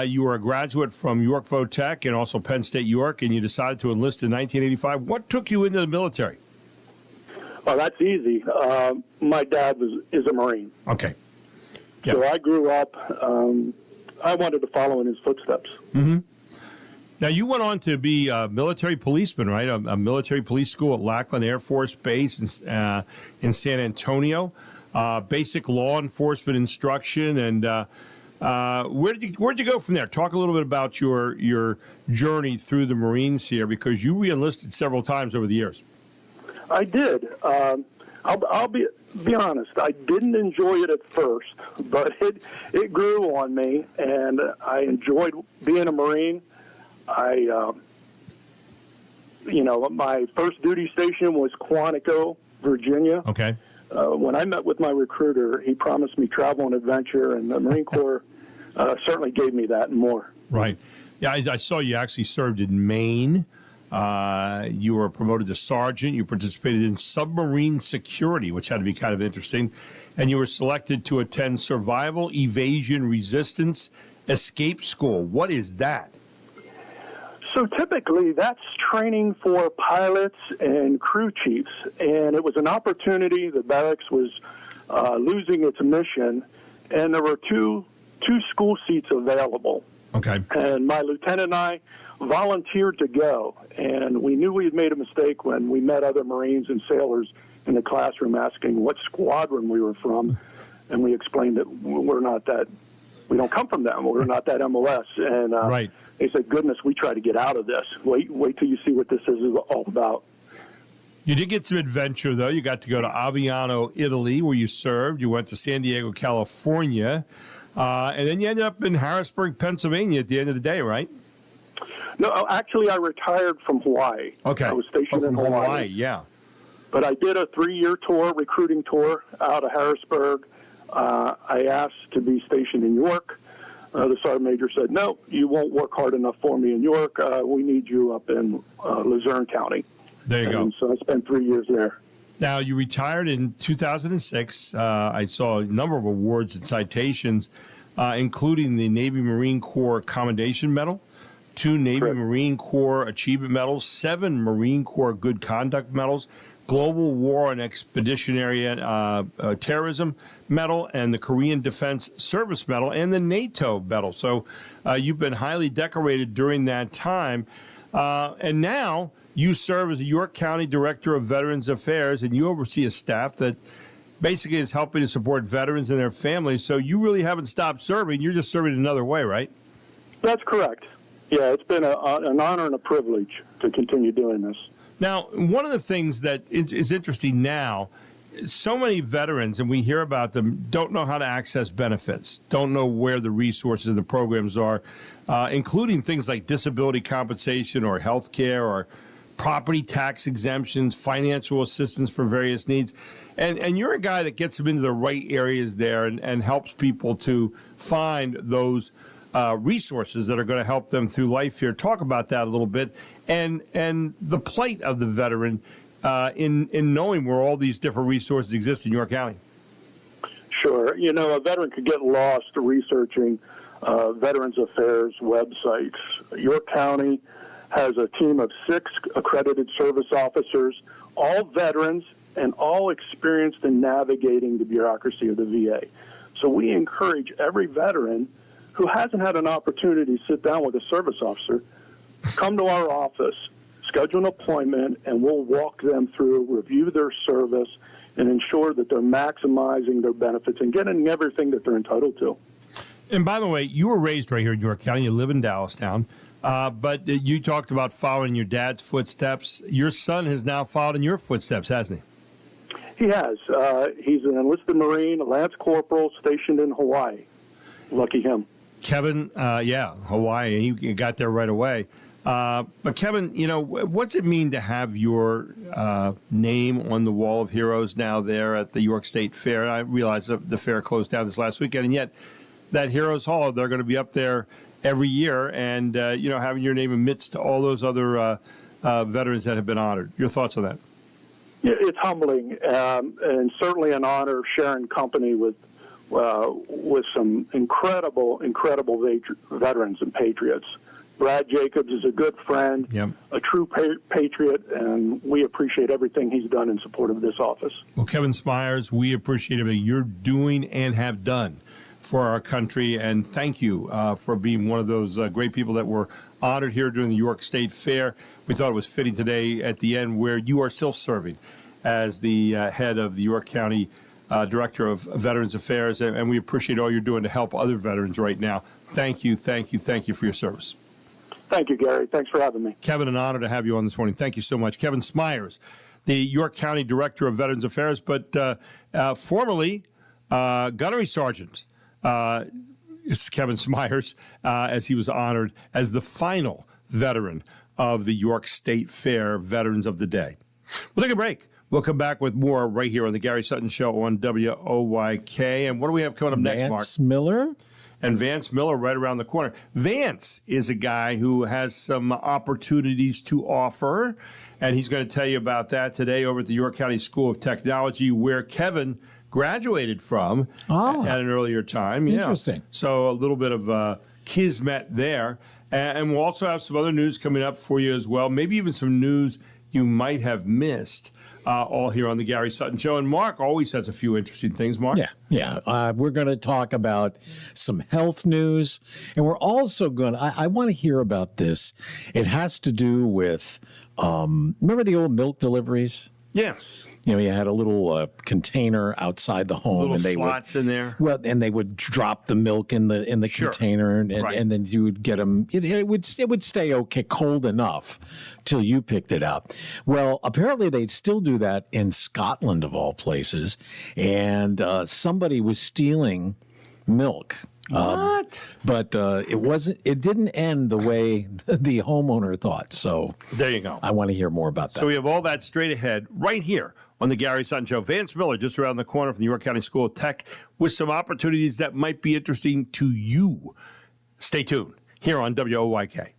You were a graduate from York Vo-Tech and also Penn State York, and you decided to enlist in 1985. What took you into the military? Well, that's easy. My dad is a Marine. Okay. Yep. So I grew up, I wanted to follow in his footsteps. Mm-hmm. Now, you went on to be a military policeman, right? A military police school at Lackland Air Force Base in San Antonio. Basic law enforcement instruction. And where'd you go from there? Talk a little bit about your journey through the Marines here, because you re-enlisted several times over the years. I did. I'll be honest. I didn't enjoy it at first, but it grew on me, and I enjoyed being a Marine. My first duty station was Quantico, Virginia. Okay. When I met with my recruiter, he promised me travel and adventure, and the Marine Corps certainly gave me that and more. Right. Yeah, I saw you actually served in Maine. You were promoted to sergeant. You participated in submarine security, which had to be kind of interesting. And you were selected to attend survival, evasion, resistance, escape school. What is that? So typically that's training for pilots and crew chiefs. And it was an opportunity. The barracks was losing its mission, and there were two school seats available. Okay. And my lieutenant and I volunteered to go, and we knew we had made a mistake when we met other Marines and sailors in the classroom asking what squadron we were from, and we explained that we don't come from them, we're not that MOS, and right. They said, goodness, we try to get out of this. Wait till you see what this is all about. You did get some adventure, though. You got to go to Aviano, Italy, where you served. You went to San Diego, California, and then you ended up in Harrisburg, Pennsylvania at the end of the day, right? No, actually, I retired from Hawaii. Okay. I was stationed in Hawaii. Yeah. But I did a 3-year tour, recruiting tour out of Harrisburg. I asked to be stationed in York. The sergeant major said, no, you won't work hard enough for me in York. We need you up in Luzerne County. There you go. So I spent 3 years there. Now, you retired in 2006. I saw a number of awards and citations, including the Navy Marine Corps Commendation Medal, 2 Navy Correct. Marine Corps Achievement Medals, 7 Marine Corps Good Conduct Medals, Global War and Expeditionary Terrorism Medal, and the Korean Defense Service Medal, and the NATO Medal. So you've been highly decorated during that time. And now you serve as the York County Director of Veterans Affairs, and you oversee a staff that basically is helping to support veterans and their families. So you really haven't stopped serving. You're just serving another way, right? That's correct. Yeah, it's been an honor and a privilege to continue doing this. Now, one of the things that is interesting now, so many veterans, and we hear about them, don't know how to access benefits, don't know where the resources and the programs are, including things like disability compensation or health care or property tax exemptions, financial assistance for various needs. And you're a guy that gets them into the right areas there and helps people to find those resources that are going to help them through life here. Talk about that a little bit and the plight of the veteran in knowing where all these different resources exist in York County. Sure. You know, a veteran could get lost researching Veterans Affairs websites. York County has a team of 6 accredited service officers, all veterans and all experienced in navigating the bureaucracy of the VA. So we encourage every veteran who hasn't had an opportunity to sit down with a service officer, come to our office, schedule an appointment, and we'll walk them through, review their service, and ensure that they're maximizing their benefits and getting everything that they're entitled to. And by the way, you were raised right here in York County. You live in Dallastown. But you talked about following your dad's footsteps. Your son has now followed in your footsteps, hasn't he? He has. He's an enlisted Marine, a Lance Corporal stationed in Hawaii. Lucky him. Kevin, Hawaii. He got there right away. But Kevin, what's it mean to have your name on the Wall of Heroes now there at the York State Fair? I realize that the fair closed down this last weekend, and yet that Heroes Hall, they're going to be up there every year, and having your name amidst all those other veterans that have been honored. Your thoughts on that? Yeah, it's humbling, and certainly an honor sharing company with some incredible veterans and patriots. Brad Jacobs is a good friend, a true patriot, and we appreciate everything he's done in support of this office. Well, Kevin Smyers, we appreciate everything you're doing and have done for our country, and thank you for being one of those great people that were honored here during the York State Fair. We thought it was fitting today at the end where you are still serving as the head of the York County Director of Veterans Affairs, and we appreciate all you're doing to help other veterans right now. Thank you for your service. Thank you, Gary. Thanks for having me. Kevin, an honor to have you on this morning. Thank you so much. Kevin Smyers, the York County Director of Veterans Affairs, but formerly Gunnery Sergeant. Is Kevin Smyers, as he was honored as the final veteran of the York State Fair Veterans of the Day. We'll take a break. We'll come back with more right here on the Gary Sutton Show on WOYK. And what do we have coming up next, Mark? Vance Miller? And Vance Miller right around the corner. Vance is a guy who has some opportunities to offer, and he's going to tell you about that today over at the York County School of Technology, where Kevin graduated from at an earlier time. Interesting. So a little bit of kismet there. And we'll also have some other news coming up for you as well, maybe even some news you might have missed, all here on the Gary Sutton Show. And Mark always has a few interesting things, Mark. Yeah. We're going to talk about some health news, and we're also going to, I want to hear about this. It has to do with, remember the old milk deliveries? Yes. You had a little container outside the home, Little and they slots in there. Well, and they would drop the milk in the container, and then you would get them. It would stay okay, cold enough till you picked it up. Well, apparently they'd still do that in Scotland, of all places, and somebody was stealing milk. What? But it didn't end the way the homeowner thought. So there you go. I want to hear more about that. So we have all that straight ahead right here on the Gary Sutton Show. Vance Miller just around the corner from the York County School of Tech with some opportunities that might be interesting to you. Stay tuned here on WOYK.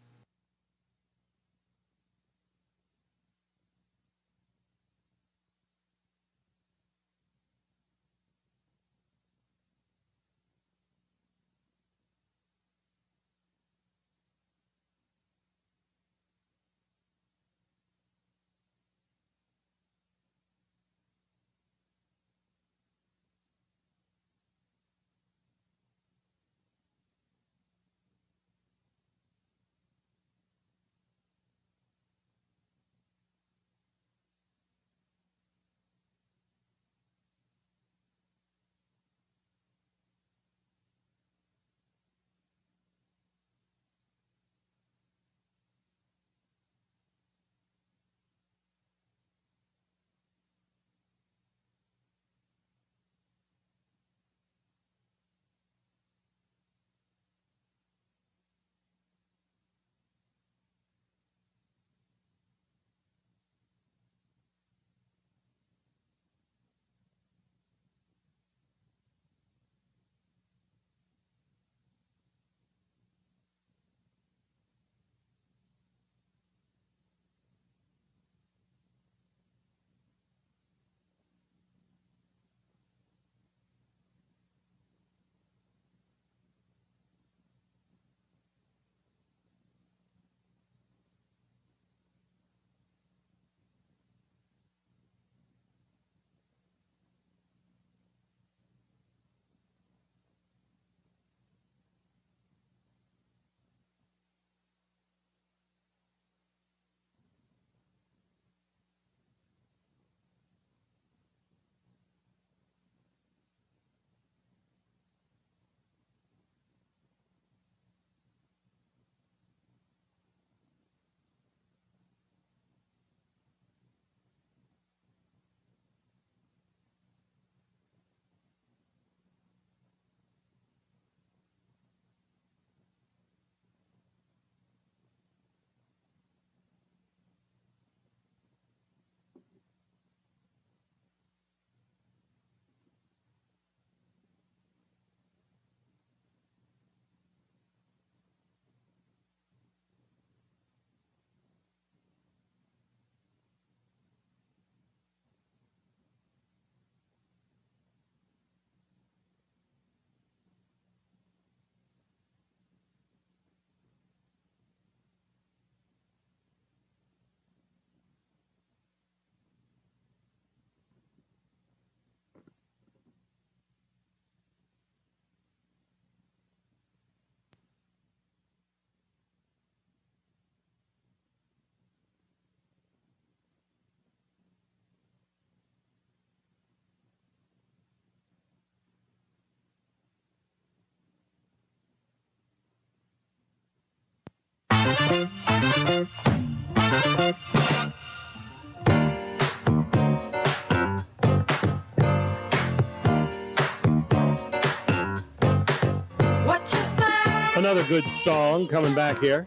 Another good song coming back here.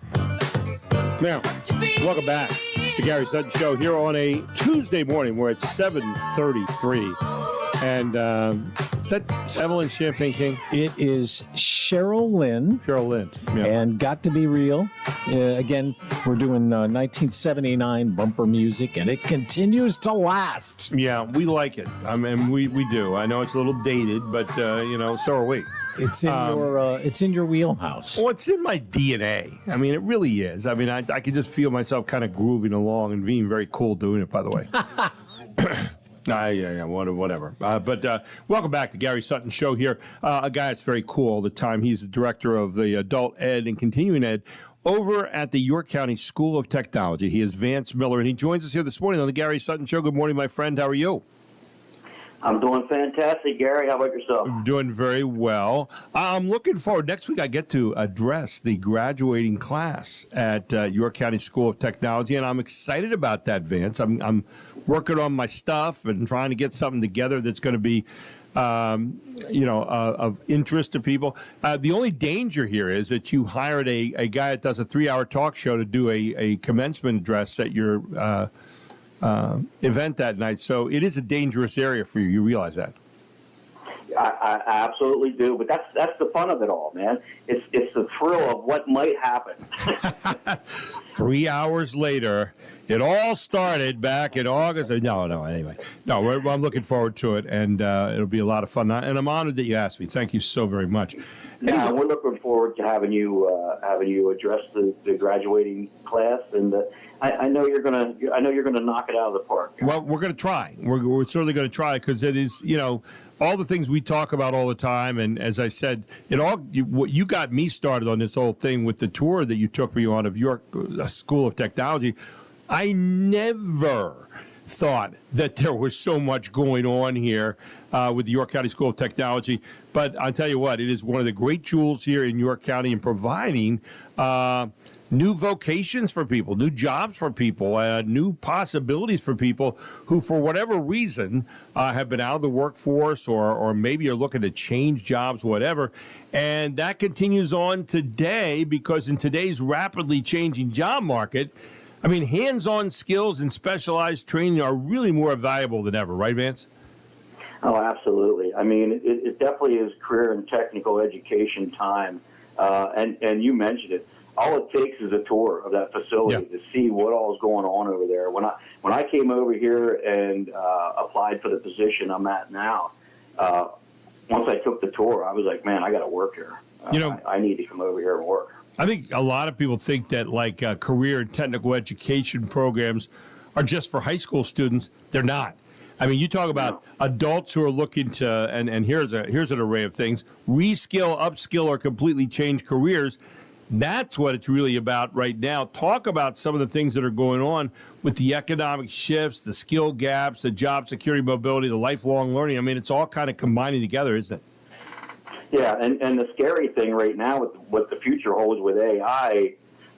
Now, welcome back to Gary Sutton Show here on a Tuesday morning. We're at 7:33. And is that Evelyn Champagne King? It is Cheryl Lynn. Cheryl Lynn. Yeah. And Got to Be Real. Again, we're doing 1979 bumper music, and it continues to last. Yeah, we like it. I mean, we do. I know it's a little dated, but, so are we. It's in your wheelhouse. Well, it's in my DNA. I mean, it really is. I mean, I can just feel myself kind of grooving along and being very cool doing it, by the way. Yeah, whatever. But welcome back to Gary Sutton Show here. A guy that's very cool all the time. He's the director of the adult ed and continuing ed over at the York County School of Technology. He is Vance Miller, and he joins us here this morning on the Gary Sutton Show. Good morning, my friend. How are you? I'm doing fantastic, Gary. How about yourself? I'm doing very well. I'm looking forward. Next week, I get to address the graduating class at York County School of Technology, and I'm excited about that, Vance. I'm working on my stuff and trying to get something together that's going to be, of interest to people. The only danger here is that you hired a guy that does a 3-hour talk show to do a commencement address at your event that night. So it is a dangerous area for you. You realize that? I absolutely do, but that's the fun of it all, man. It's the thrill of what might happen. 3 hours later, it all started back in August. Anyway. I'm looking forward to it, and it'll be a lot of fun. And I'm honored that you asked me. Thank you so very much. Yeah, we're looking forward to having you address the graduating class, and I know you're gonna knock it out of the park. Well, we're gonna try. We're certainly gonna try, because it is all the things we talk about all the time. And as I said, you got me started on this whole thing with the tour that you took me on of York School of Technology. I never thought that there was so much going on here with the York County School of Technology. But I'll tell you what, it is one of the great jewels here in York County in providing new vocations for people, new jobs for people, new possibilities for people who, for whatever reason, have been out of the workforce or maybe are looking to change jobs, whatever. And that continues on today, because in today's rapidly changing job market, I mean, hands-on skills and specialized training are really more valuable than ever, right, Vance? Oh, absolutely. I mean, it definitely is career and technical education time. And you mentioned it. All it takes is a tour of that facility to see what all is going on over there. When I came over here and applied for the position I'm at now, once I took the tour, I was like, man, I got to work here. I need to come over here and work. I think a lot of people think that career and technical education programs are just for high school students. They're not. I mean, you talk about adults who are looking to, and here's an array of things: reskill, upskill, or completely change careers. That's what it's really about right now. Talk about some of the things that are going on with the economic shifts, the skill gaps, the job security, mobility, the lifelong learning. I mean, it's all kind of combining together, isn't it? Yeah, and the scary thing right now with what the future holds with AI,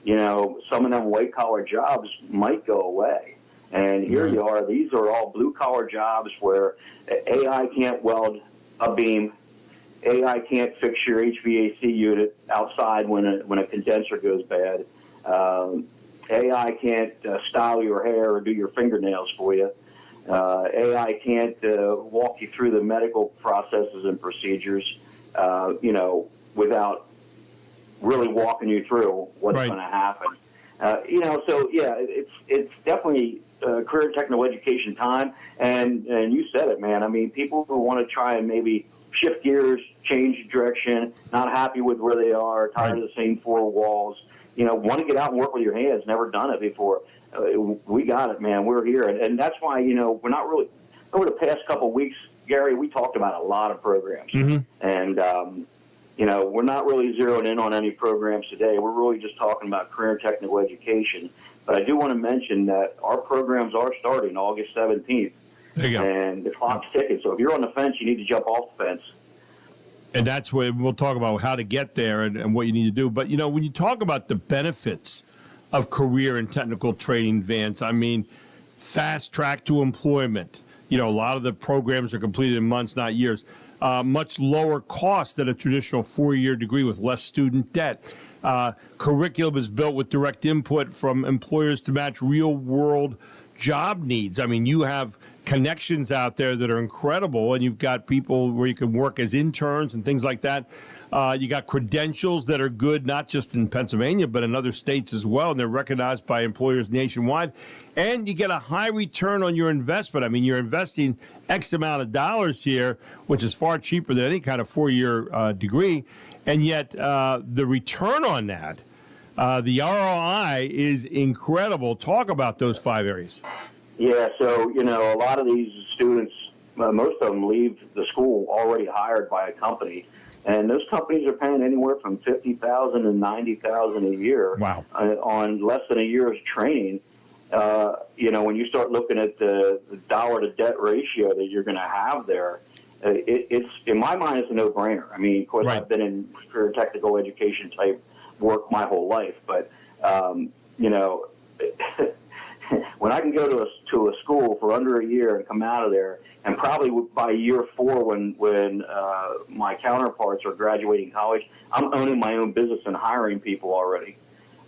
some of them white-collar jobs might go away. And here you are. These are all blue-collar jobs where AI can't weld a beam. AI can't fix your HVAC unit outside when a condenser goes bad. AI can't style your hair or do your fingernails for you. AI can't walk you through the medical processes and procedures, without really walking you through what's going to happen. It's definitely career and technical education time. And you said it, man. I mean, people who want to try and maybe shift gears, change direction, not happy with where they are, tired of the same four walls, want to get out and work with your hands, never done it before. We got it, man. We're here. And that's why, we're not really, over the past couple of weeks, Gary, we talked about a lot of programs. Mm-hmm. And, we're not really zeroing in on any programs today. We're really just talking about career and technical education. But I do want to mention that our programs are starting August 17th. There you go. And the clock's ticking. So if you're on the fence, you need to jump off the fence. And that's where we'll talk about how to get there and what you need to do. But, when you talk about the benefits of career and technical training, Vance. I mean, fast track to employment. A lot of the programs are completed in months, not years. Much lower cost than a traditional 4-year degree with less student debt. Curriculum is built with direct input from employers to match real-world job needs. I mean, you have connections out there that are incredible, and you've got people where you can work as interns and things like that. You got credentials that are good, not just in Pennsylvania, but in other states as well, and they're recognized by employers nationwide. And you get a high return on your investment. I mean, you're investing X amount of dollars here, which is far cheaper than any kind of 4-year degree, and yet the return on that, the ROI is incredible. Talk about those 5 areas. Yeah, so, a lot of these students, most of them leave the school already hired by a company, and those companies are paying anywhere from $50,000 to $90,000 a year. Wow. On less than a year's training. When you start looking at the dollar-to-debt ratio that you're going to have there, it's in my mind, it's a no-brainer. I mean, of course, right. I've been in career technical education type work my whole life, but, when I can go to a school for under a year and come out of there, and probably by year 4 when my counterparts are graduating college, I'm owning my own business and hiring people already.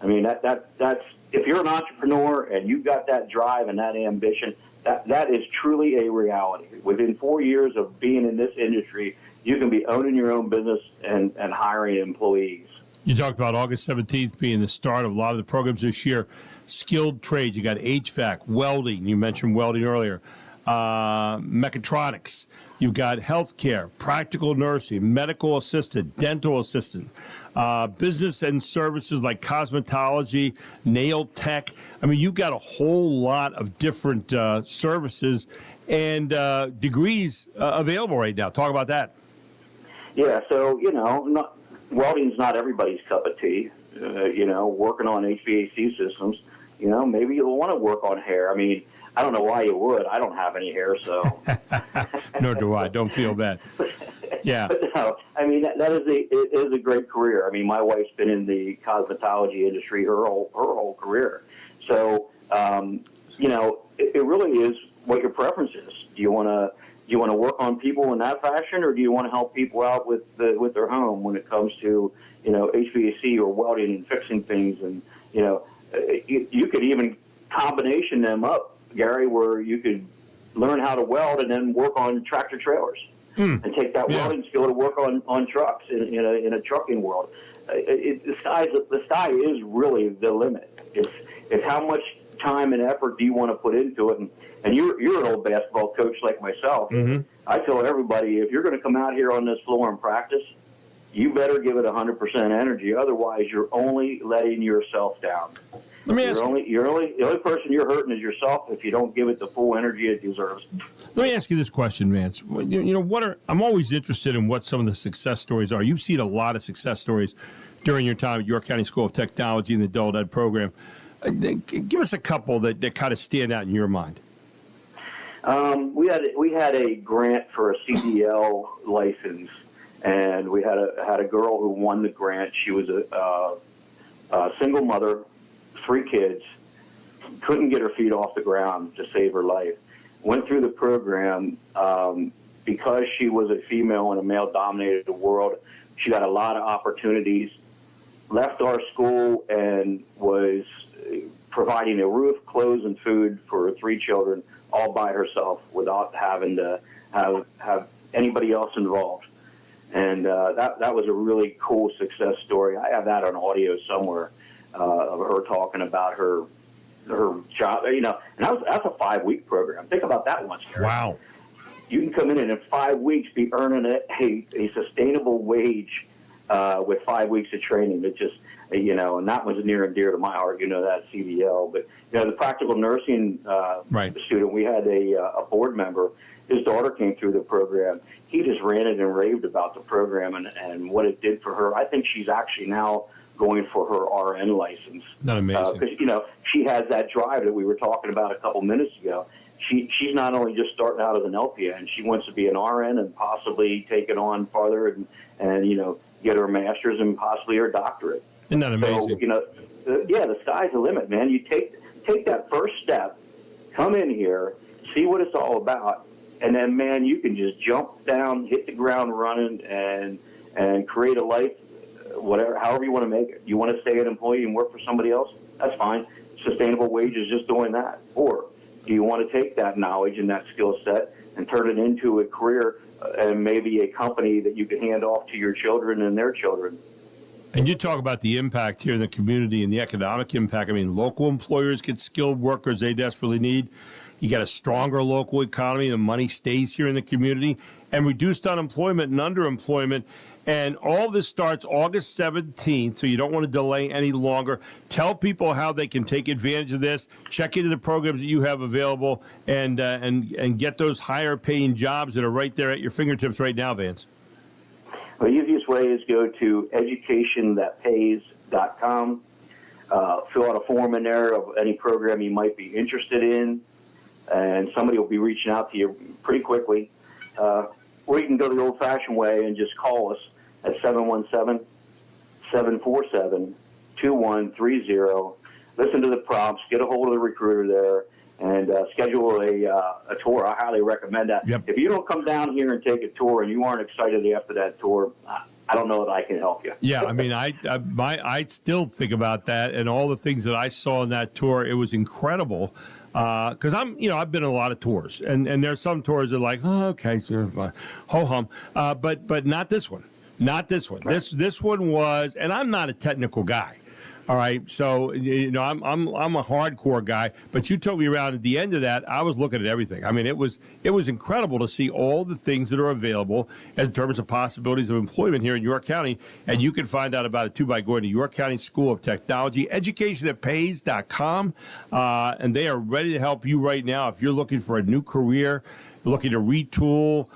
I mean, that's if you're an entrepreneur and you've got that drive and that ambition, that is truly a reality. Within 4 years of being in this industry, you can be owning your own business and hiring employees. You talked about August 17th being the start of a lot of the programs this year. Skilled trades, you got HVAC, welding, you mentioned welding earlier, mechatronics, you've got healthcare, practical nursing, medical assistant, dental assistant, business and services like cosmetology, nail tech. I mean, you've got a whole lot of different services and degrees available right now. Talk about that. Yeah, so, welding's not everybody's cup of tea. Working on HVAC systems, maybe you'll want to work on hair. I mean, I don't know why you would. I don't have any hair, so. Nor do I. Don't feel bad. Yeah. But no, I mean, it is a great career. I mean, my wife's been in the cosmetology industry her whole career. So, it really is what your preference is. Do you want to work on people in that fashion, or do you want to help people out with their home when it comes to, HVAC or welding and fixing things? And, you could even combination them up, Gary, where you could learn how to weld and then work on tractor trailers and take that welding skill to work on trucks in a trucking world. The sky is really the limit. It's how much time and effort do you want to put into it? And you're an old basketball coach like myself. Mm-hmm. I tell everybody, if you're going to come out here on this floor and practice, you better give it 100% energy. Otherwise, you're only letting yourself down. Let me ask the only person you're hurting is yourself if you don't give it the full energy it deserves. Let me ask you this question, Vance. I'm always interested in what some of the success stories are. You've seen a lot of success stories during your time at York County School of Technology and the adult ed program. Give us a couple that kind of stand out in your mind. We had a grant for a CDL license, and we had a girl who won the grant. She was a single mother, 3 kids, couldn't get her feet off the ground to save her life. Went through the program because she was a female in a male-dominated world. She got a lot of opportunities. Left our school and was providing a roof, clothes, and food for 3 children, all by herself, without having to have anybody else involved. And that was a really cool success story. I have that on audio somewhere of her talking about her job. And that's a 5-week program. Think about that once, Gary. Wow. You can come in 5 weeks be earning a sustainable wage with 5 weeks of training. It just, and that one's near and dear to my heart, that CDL. But, the practical nursing student, we had a board member. His daughter came through the program. He just ranted and raved about the program and what it did for her. I think she's actually now going for her RN license. Not amazing. Because, she has that drive that we were talking about a couple minutes ago. She's not only just starting out as an LPN, she wants to be an RN and possibly take it on farther and get her master's and possibly her doctorate. Isn't that amazing? So, the sky's the limit, man. You take that first step, come in here, see what it's all about, and then, man, you can just jump down, hit the ground running, and create a life, however you want to make it. You want to stay an employee and work for somebody else? That's fine. Sustainable wages, just doing that. Or do you want to take that knowledge and that skill set and turn it into a career and maybe a company that you can hand off to your children and their children? And you talk about the impact here in the community and the economic impact. I mean, local employers get skilled workers they desperately need. You got a stronger local economy. The money stays here in the community. And reduced unemployment and underemployment. And all this starts August 17th, so you don't want to delay any longer. Tell people how they can take advantage of this. Check into the programs that you have available and get those higher-paying jobs that are right there at your fingertips right now, Vance. The easiest way is go to educationthatpays.com. Fill out a form in there of any program you might be interested in, and somebody will be reaching out to you pretty quickly. Or you can go the old-fashioned way and just call us at 717-747-2130. Listen to the prompts, get a hold of the recruiter there, and schedule a tour. I highly recommend that. Yep. If you don't come down here and take a tour and you aren't excited after that tour, I don't know that I can help you. Yeah, I mean, I still think about that and all the things that I saw in that tour. It was incredible. Because I've been on a lot of tours, and there's some tours that are like, oh, okay, ho hum, but not this one, not this one. Right. This one was, and I'm not a technical guy. All right, so I'm a hardcore guy, but you took me around. At the end of that, I was looking at everything. I mean, it was incredible to see all the things that are available in terms of possibilities of employment here in York County. And you can find out about it too by going to York County School of Technology, educationthatpays.com, and they are ready to help you right now if you're looking for a new career, looking to retool,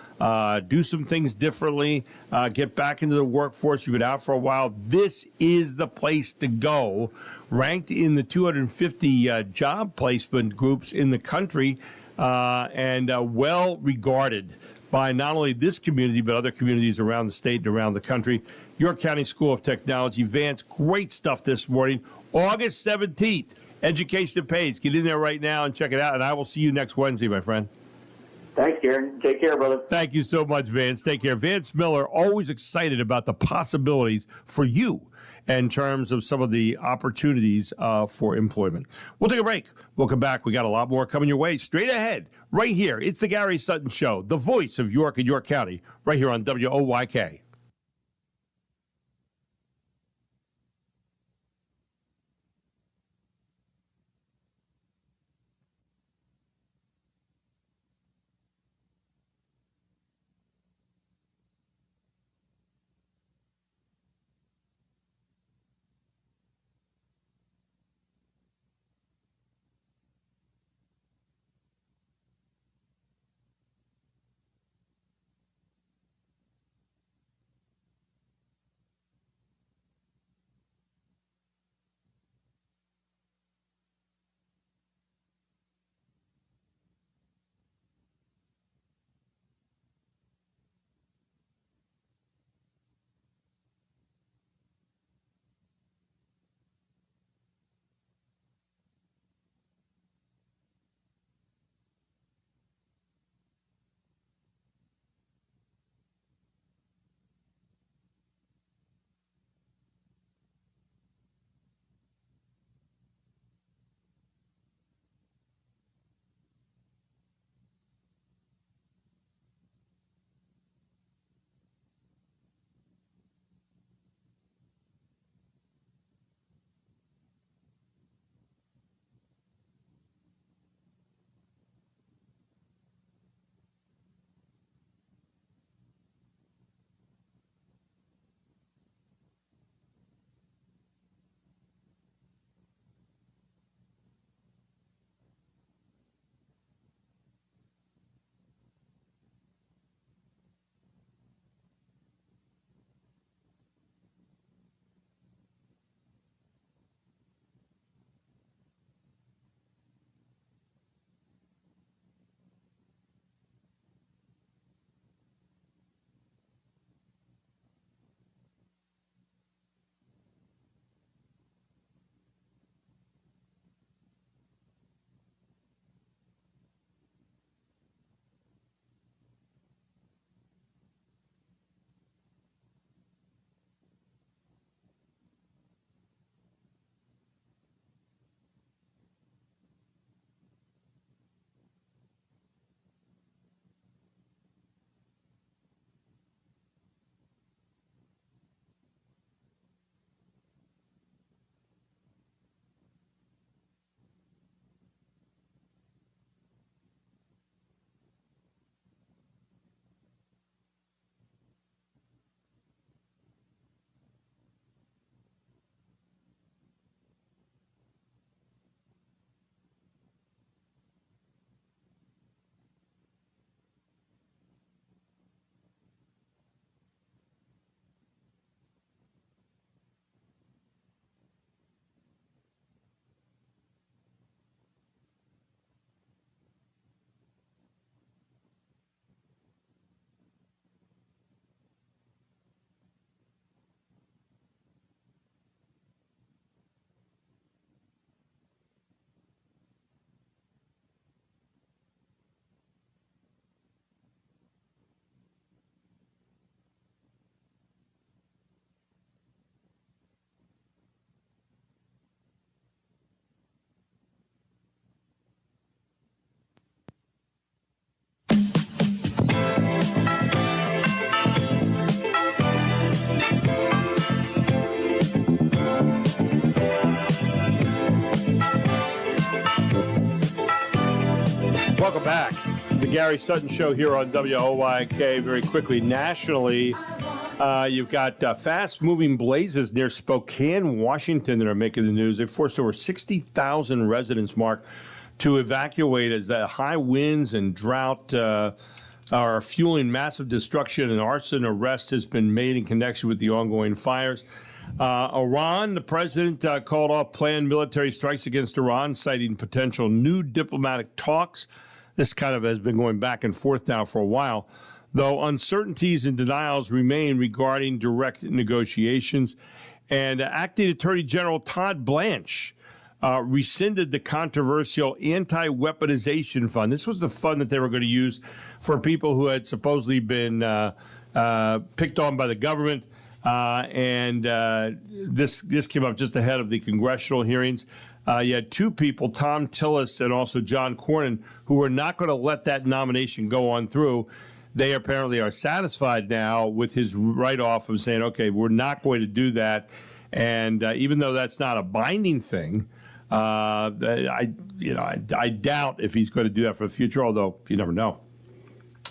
do some things differently, get back into the workforce. You've been out for a while. This is the place to go. Ranked in the 250 job placement groups in the country, and well regarded by not only this community, but other communities around the state and around the country. York County School of Technology. Vance, great stuff this morning. August 17th, Education That Pays. Get in there right now and check it out, and I will see you next Wednesday, my friend. Thanks, Gary. Take care, brother. Thank you so much, Vance. Take care. Vance Miller, always excited about the possibilities for you in terms of some of the opportunities for employment. We'll take a break. We'll come back. We got a lot more coming your way straight ahead right here. It's the Gary Sutton Show, the voice of York and York County, right here on WOYK. Welcome back. The Gary Sutton Show here on WOYK. Very quickly, nationally, you've got fast-moving blazes near Spokane, Washington that are making the news. They forced over 60,000 residents, Mark, to evacuate as the high winds and drought are fueling massive destruction. An arson arrest has been made in connection with the ongoing fires. Iran, the president called off planned military strikes against Iran, citing potential new diplomatic talks. This kind of has been going back and forth now for a while, though uncertainties and denials remain regarding direct negotiations. And Acting Attorney General Todd Blanche rescinded the controversial anti-weaponization fund. This was the fund that they were going to use for people who had supposedly been picked on by the government. This came up just ahead of the congressional hearings. You had two people, Tom Tillis and also John Cornyn, who were not going to let that nomination go on through. They apparently are satisfied now with his write-off of saying, okay, we're not going to do that. And even though that's not a binding thing, I doubt if he's going to do that for the future, although you never know.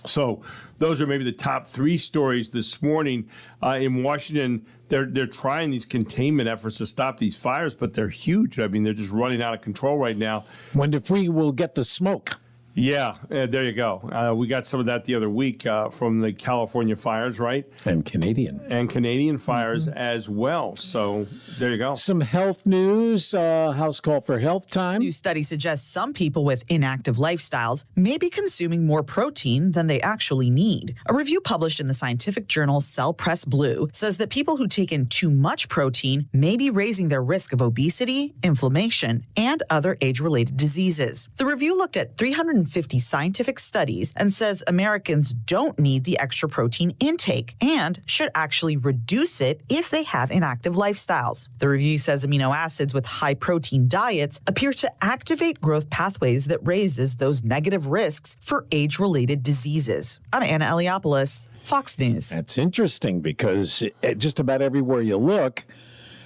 So those are maybe the top three stories this morning in Washington. They're trying these containment efforts to stop these fires, but they're huge. I mean, they're just running out of control right now. Wonder if we will get the smoke. Yeah, there you go. We got some of that the other week from the California fires, right? And Canadian fires as well. So there you go. Some health news. House call for health time. New study suggests some people with inactive lifestyles may be consuming more protein than they actually need. A review published in the scientific journal Cell Press Blue says that people who take in too much protein may be raising their risk of obesity, inflammation, and other age-related diseases. The review looked at 350 scientific studies and says Americans don't need the extra protein intake and should actually reduce it if they have inactive lifestyles. The review says amino acids with high protein diets appear to activate growth pathways that raises those negative risks for age-related diseases. I'm Anna Eliopoulos, Fox News. That's interesting because just about everywhere you look,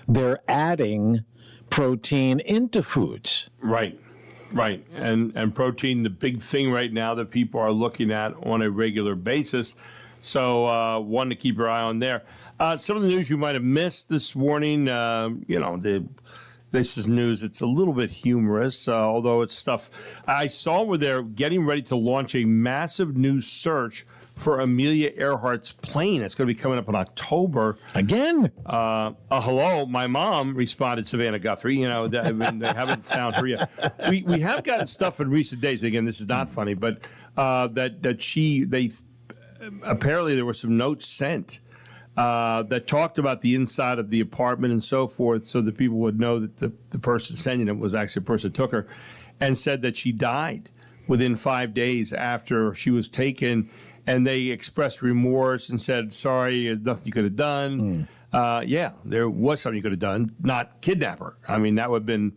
they're adding protein into foods. Right. And protein, the big thing right now that people are looking at on a regular basis. So one to keep your eye on there. Some of the news you might have missed this morning, this is news. It's a little bit humorous, although it's stuff I saw where they're getting ready to launch a massive new search for Amelia Earhart's plane. It's going to be coming up in October. Again? Hello, my mom responded, Savannah Guthrie. They haven't found her yet. We have gotten stuff in recent days. Again, this is not funny, but they apparently there were some notes sent that talked about the inside of the apartment and so forth, so that people would know that the person sending it was actually a person who took her, and said that she died within 5 days after she was taken. And they expressed remorse and said, sorry, there's nothing you could have done. Yeah, there was something you could have done, not kidnap her. I mean, that would have been,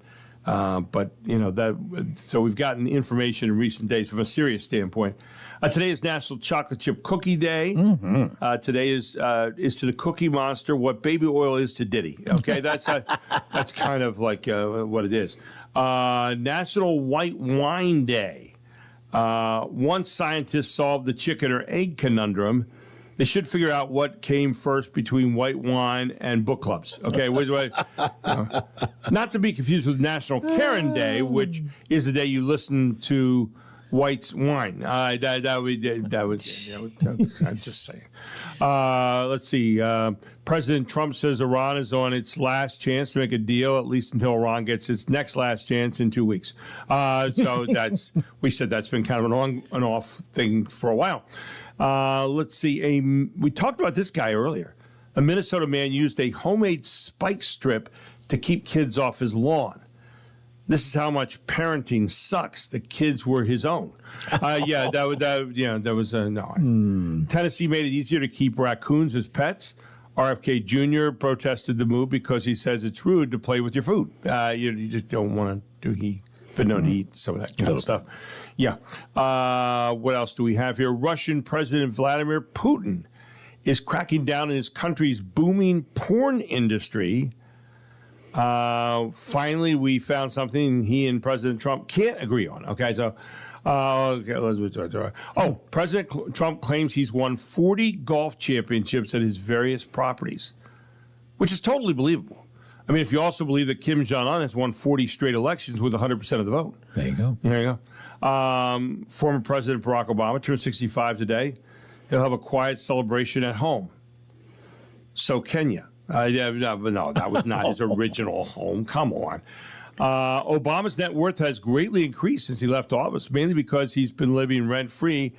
so we've gotten information in recent days from a serious standpoint. Today is National Chocolate Chip Cookie Day. Mm-hmm. Today is to the Cookie Monster what baby oil is to Diddy. Okay, that's kind of like what it is. National White Wine Day. Once scientists solved the chicken or egg conundrum, they should figure out what came first between white wine and book clubs. Okay, not to be confused with National Karen Day, which is the day you listen to White's wine. I'm just saying. Let's see. President Trump says Iran is on its last chance to make a deal, at least until Iran gets its next last chance in 2 weeks. So we said that's been kind of an on and off thing for a while. Let's see. We talked about this guy earlier. A Minnesota man used a homemade spike strip to keep kids off his lawn. This is how much parenting sucks. The kids were his own. Tennessee made it easier to keep raccoons as pets. RFK Jr. protested the move because he says it's rude to play with your food. You just don't want to do. He's been known to eat some of that kind of stuff. Yeah. What else do we have here? Russian President Vladimir Putin is cracking down on his country's booming porn industry. Finally, we found something he and President Trump can't agree on. Okay, so President Trump claims he's won 40 golf championships at his various properties, which is totally believable. I mean, if you also believe that Kim Jong-un has won 40 straight elections with 100% of the vote. There you go. There you go. Former President Barack Obama turned 65 today. He'll have a quiet celebration at home. So Kenya. No, that was not his original home. Come on. Obama's net worth has greatly increased since he left office, mainly because he's been living rent-free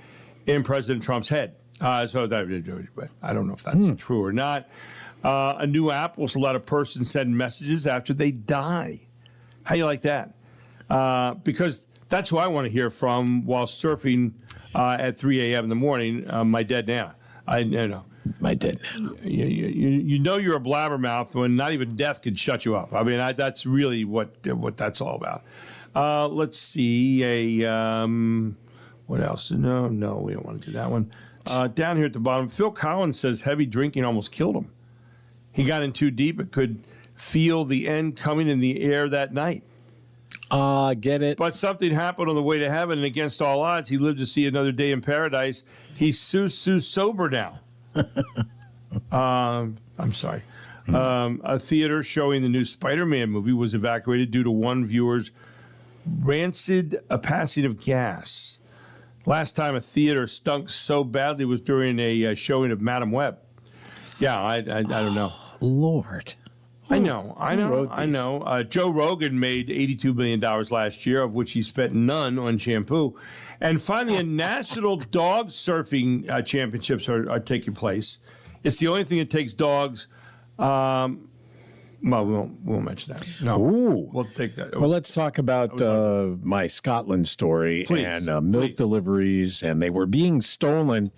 in President Trump's head. I don't know if that's true or not. A new app will let a person send messages after they die. How do you like that? Because that's who I want to hear from while surfing at 3 a.m. in the morning, my dead Nana. My dead Nana. You know you're a blabbermouth when not even death can shut you up. I mean, that's really what that's all about. Let's see. What else? No, we don't want to do that one. Down here at the bottom, Phil Collins says heavy drinking almost killed him. He got in too deep. It could feel the end coming in the air that night. Get it. But something happened on the way to heaven, and against all odds, he lived to see another day in paradise. He's sober now. I'm sorry. A theater showing the new Spider-Man movie was evacuated due to one viewer's rancid passing of gas. Last time a theater stunk so badly was during a showing of Madam Web. Yeah, I don't know. Lord. I know. Joe Rogan made $82 million last year, of which he spent none on shampoo. And finally, national dog surfing championships are taking place. It's the only thing that takes dogs. Well, we won't mention that. No, we'll take that. Well, let's talk about my Scotland story. Please, and milk deliveries, and they were being stolen,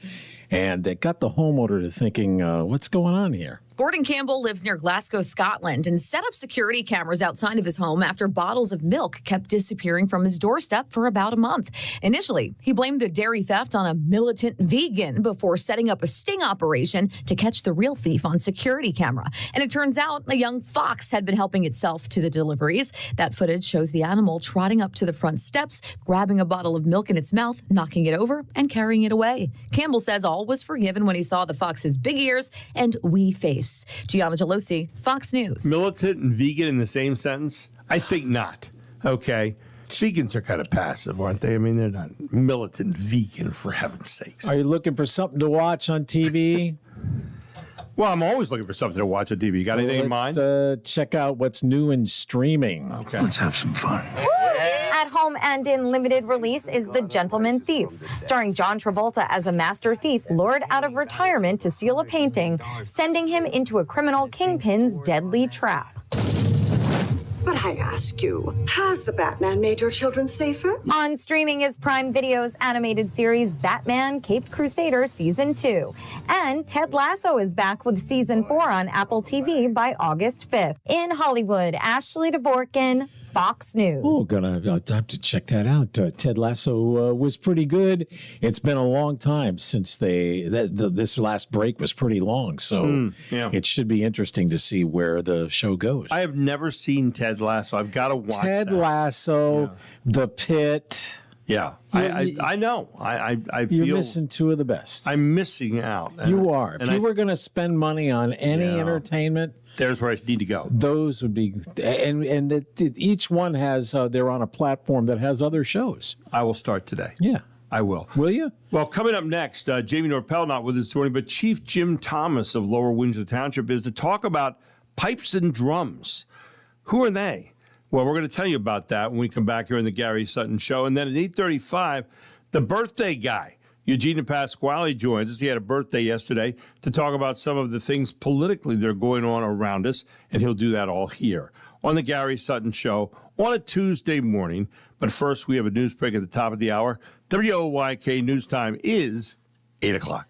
and it got the homeowner to thinking, what's going on here? Gordon Campbell lives near Glasgow, Scotland, and set up security cameras outside of his home after bottles of milk kept disappearing from his doorstep for about a month. Initially, he blamed the dairy theft on a militant vegan before setting up a sting operation to catch the real thief on security camera. And it turns out a young fox had been helping itself to the deliveries. That footage shows the animal trotting up to the front steps, grabbing a bottle of milk in its mouth, knocking it over, and carrying it away. Campbell says all was forgiven when he saw the fox's big ears and wee face. Gianna Gelosi, Fox News. Militant and vegan in the same sentence? I think not. Okay. Vegans are kind of passive, aren't they? I mean, they're not militant vegan, for heaven's sakes. Are you looking for something to watch on TV? Well, I'm always looking for something to watch on TV. You got anything in mind? Check out what's new in streaming. Okay. Let's have some fun. At home and in limited release is The Gentleman Thief, starring John Travolta as a master thief lured out of retirement to steal a painting, sending him into a criminal kingpin's deadly trap. But I ask you, has the Batman made your children safer? On streaming is Prime Video's animated series Batman Caped Crusader Season 2. And Ted Lasso is back with Season 4 on Apple TV by August 5th. In Hollywood, Ashley Dvorkin, Fox News. Oh, I'll have to check that out. Ted Lasso was pretty good. It's been a long time since this last break was pretty long, so it should be interesting to see where the show goes. I have never seen Ted Lasso. I've got to watch Ted that. Lasso, The Pit. Yeah, I know. I feel you're missing two of the best. I'm missing out. You are. If you were going to spend money on any entertainment, there's where I need to go. Those would be, and each one has. They're on a platform that has other shows. I will start today. Yeah, I will. Will you? Well, coming up next, Jamie Norpel not with us this morning, but Chief Jim Thomas of Lower Windsor Township is to talk about pipes and drums. Who are they? Well, we're going to tell you about that when we come back here in the Gary Sutton Show. And then at 8:35, the birthday guy, Eugene Pasquale, joins us. He had a birthday yesterday to talk about some of the things politically that are going on around us, and he'll do that all here on the Gary Sutton Show on a Tuesday morning. But first, we have a news break at the top of the hour. WOYK News Time is 8 o'clock.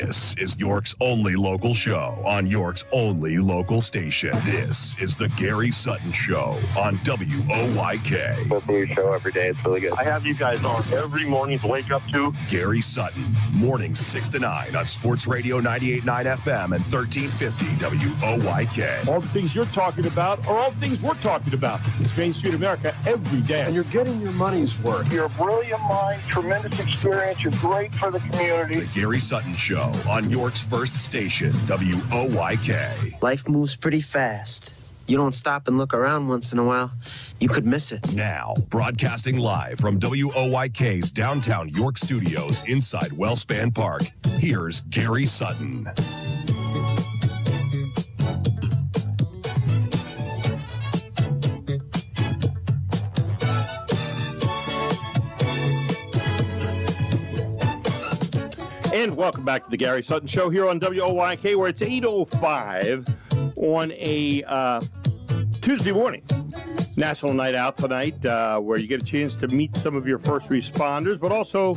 This is York's only local show on York's only local station. This is the Gary Sutton Show on WOYK. Listen to your show every day. It's really good. I have you guys on every morning to wake up to. Gary Sutton, mornings 6 to 9 on Sports Radio 98.9 FM and 1350 WOYK. All the things you're talking about are all the things we're talking about. It's Main Street America every day. And you're getting your money's worth. You're a brilliant mind, tremendous experience. You're great for the community. The Gary Sutton Show on York's first station, WOYK. Life moves pretty fast. You don't stop and look around once in a while, you could miss it. Now, broadcasting live from WOYK's downtown York studios inside Wellspan Park, here's Gary Sutton. And welcome back to the Gary Sutton Show here on WOYK, where it's 8:05 on a Tuesday morning. National Night Out tonight, where you get a chance to meet some of your first responders, but also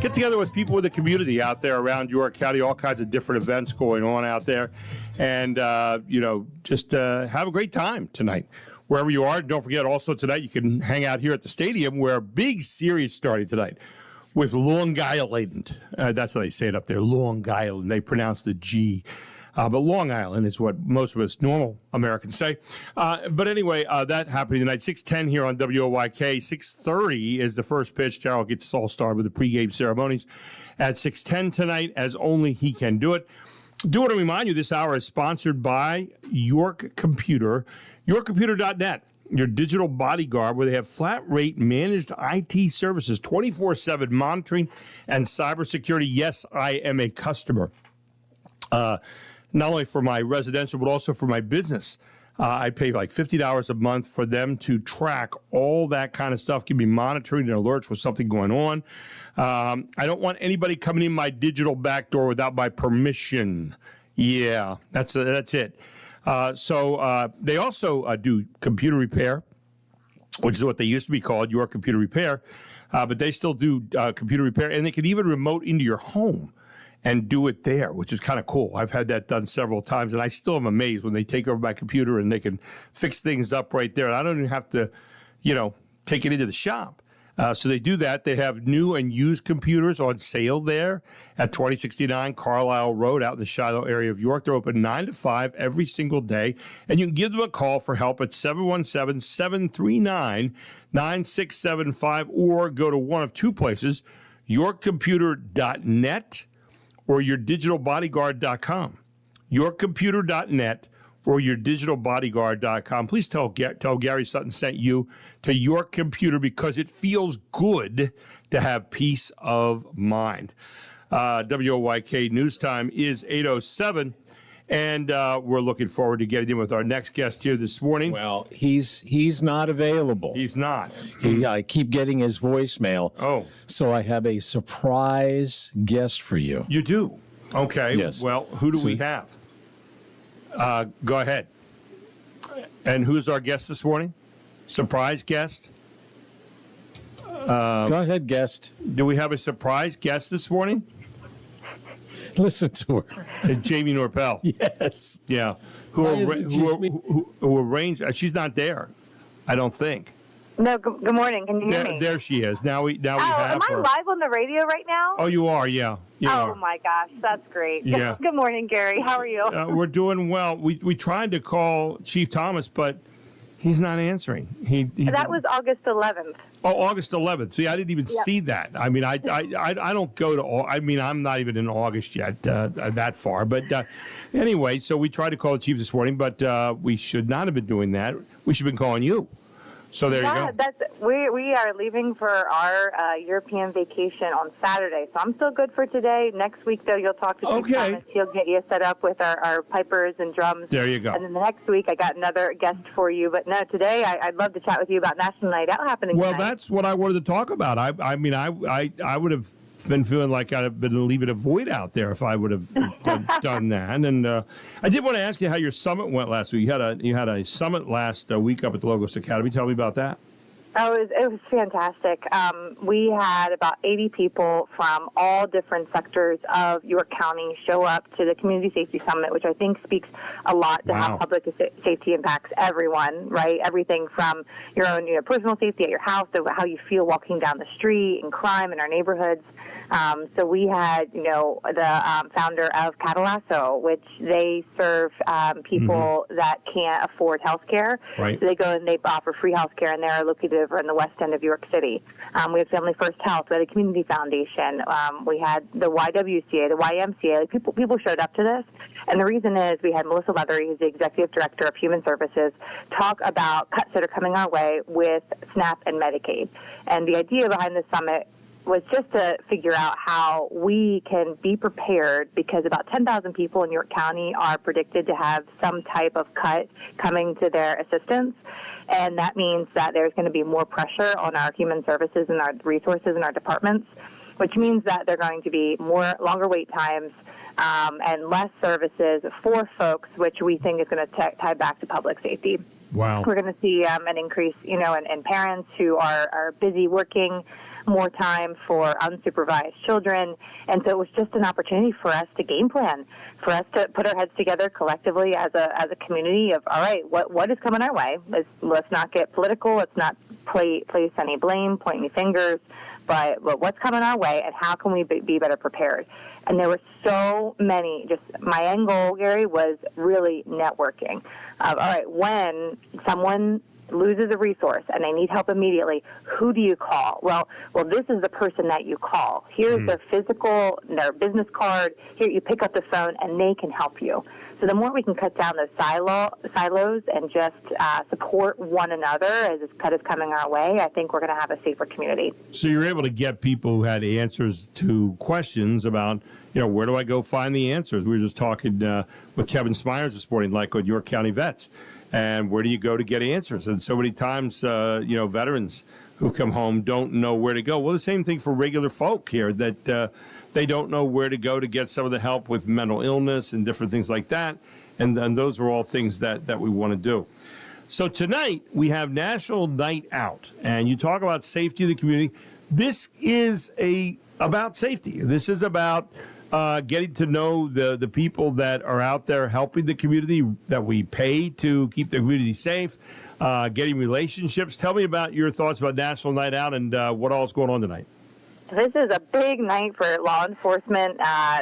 get together with people in the community out there around York County, all kinds of different events going on out there. And, just have a great time tonight. Wherever you are, don't forget also tonight you can hang out here at the stadium where a big series starting tonight with Long Island. That's how they say it up there, Long Island. They pronounce the G. But Long Island is what most of us normal Americans say. But anyway, that happening tonight, 6:10 here on WOYK. 6:30 is the first pitch. Gerald gets all started with the pregame ceremonies at 6:10 tonight, as only he can do it. Do want to remind you, this hour is sponsored by York Computer, yorkcomputer.net. Your digital bodyguard, where they have flat rate managed IT services, 24/7 monitoring and cybersecurity. Yes, I am a customer. Not only for my residential, but also for my business. I pay like $50 a month for them to track all that kind of stuff, give me monitoring and alerts with something going on. I don't want anybody coming in my digital back door without my permission. Yeah, that's it. So they also do computer repair, which is what they used to be called, Your Computer Repair. But they still do computer repair, and they can even remote into your home and do it there, which is kind of cool. I've had that done several times, and I still am amazed when they take over my computer and they can fix things up right there. And I don't even have to, take it into the shop. So they do that. They have new and used computers on sale there at 2069 Carlisle Road out in the Shiloh area of York. They're open 9 to 5 every single day. And you can give them a call for help at 717-739-9675 or go to one of two places, yorkcomputer.net or yourdigitalbodyguard.com. Yorkcomputer.net or yourdigitalbodyguard.com. Please tell Gary Sutton sent you to York Computer, because it feels good to have peace of mind. WOYK News Time is 8:07, and we're looking forward to getting in with our next guest here this morning. Well, he's not available. He's not. I keep getting his voicemail. Oh. So I have a surprise guest for you. You do? Okay. Yes. Well, who do we have? Go ahead. And who's our guest this morning? Surprise guest? Go ahead, guest. Do we have a surprise guest this morning? Listen to her. Jamie Norpel. Yes. Yeah. Who arranged? She's not there, I don't think. No. Good morning. Can you hear me? There she is. Now we have am her. I live on the radio right now? Oh, you are. Yeah. Oh my gosh, that's great. Yeah. Good morning, Gary. How are you? We're doing well. We tried to call Chief Thomas, but he's not answering. That was August 11th. Oh, August 11th. See, I didn't even see that. I mean, I don't go to. I'm not even in August yet, that far. But anyway, so we tried to call the chief this morning, but we should not have been doing that. We should have been calling you. So there you go. We are leaving for our European vacation on Saturday, so I'm still good for today. Next week, though, you'll talk to Chief Thomas. He'll get you set up with our pipers and drums. There you go. And then the next week, I got another guest for you. But no, today I'd love to chat with you about National Night Out happening Well, tonight. that's what I wanted to talk about. I mean, I would have been feeling like I'd have been leaving a void out there if I would have done that. And I did want to ask you how your summit went last week. You had a summit last week up at the Logos Academy. Tell me about that. Oh, it was fantastic. We had about 80 people from all different sectors of York County show up to the Community Safety Summit, which I think speaks a lot to how public safety impacts everyone, right? Everything from your own personal safety at your house to how you feel walking down the street and crime in our neighborhoods. So we had, the founder of Catalasso, which they serve people that can't afford health care. Right. So they go and they offer free health care, and they're located over in the west end of York City. We had Family First Health. We had a community foundation. We had the YWCA, the YMCA. People showed up to this. And the reason is we had Melissa Leathery, who's the Executive Director of Human Services, talk about cuts that are coming our way with SNAP and Medicaid. And the idea behind this summit was just to figure out how we can be prepared, because about 10,000 people in York County are predicted to have some type of cut coming to their assistance. And that means that there's going to be more pressure on our human services and our resources in our departments, which means that there are going to be longer wait times and less services for folks, which we think is going to tie back to public safety. Wow. We're going to see an increase, in parents who are busy working more time for unsupervised children. And so it was just an opportunity for us to game plan, for us to put our heads together collectively as a community of, all right, what is coming our way? Let's not get political. Let's not place any blame, point any fingers, but what's coming our way and how can we be better prepared? And there were so many, just my end goal, Gary, was really networking. All right, when someone loses a resource and they need help immediately, who do you call? Well, this is the person that you call. Here's their their business card. Here, you pick up the phone and they can help you. So the more we can cut down those silos and just support one another as this cut is coming our way, I think we're going to have a safer community. So you're able to get people who had answers to questions about, where do I go find the answers? We were just talking with Kevin Smyers this morning, like on York County Vets. And where do you go to get answers? And so many times, veterans who come home don't know where to go. Well, the same thing for regular folk here, that they don't know where to go to get some of the help with mental illness and different things like that. And those are all things that we want to do. So tonight, we have National Night Out. And you talk about safety of the community. This is about safety. This is about getting to know the people that are out there helping the community that we pay to keep the community safe, getting relationships. Tell me about your thoughts about National Night Out and what all is going on tonight. This is a big night for law enforcement.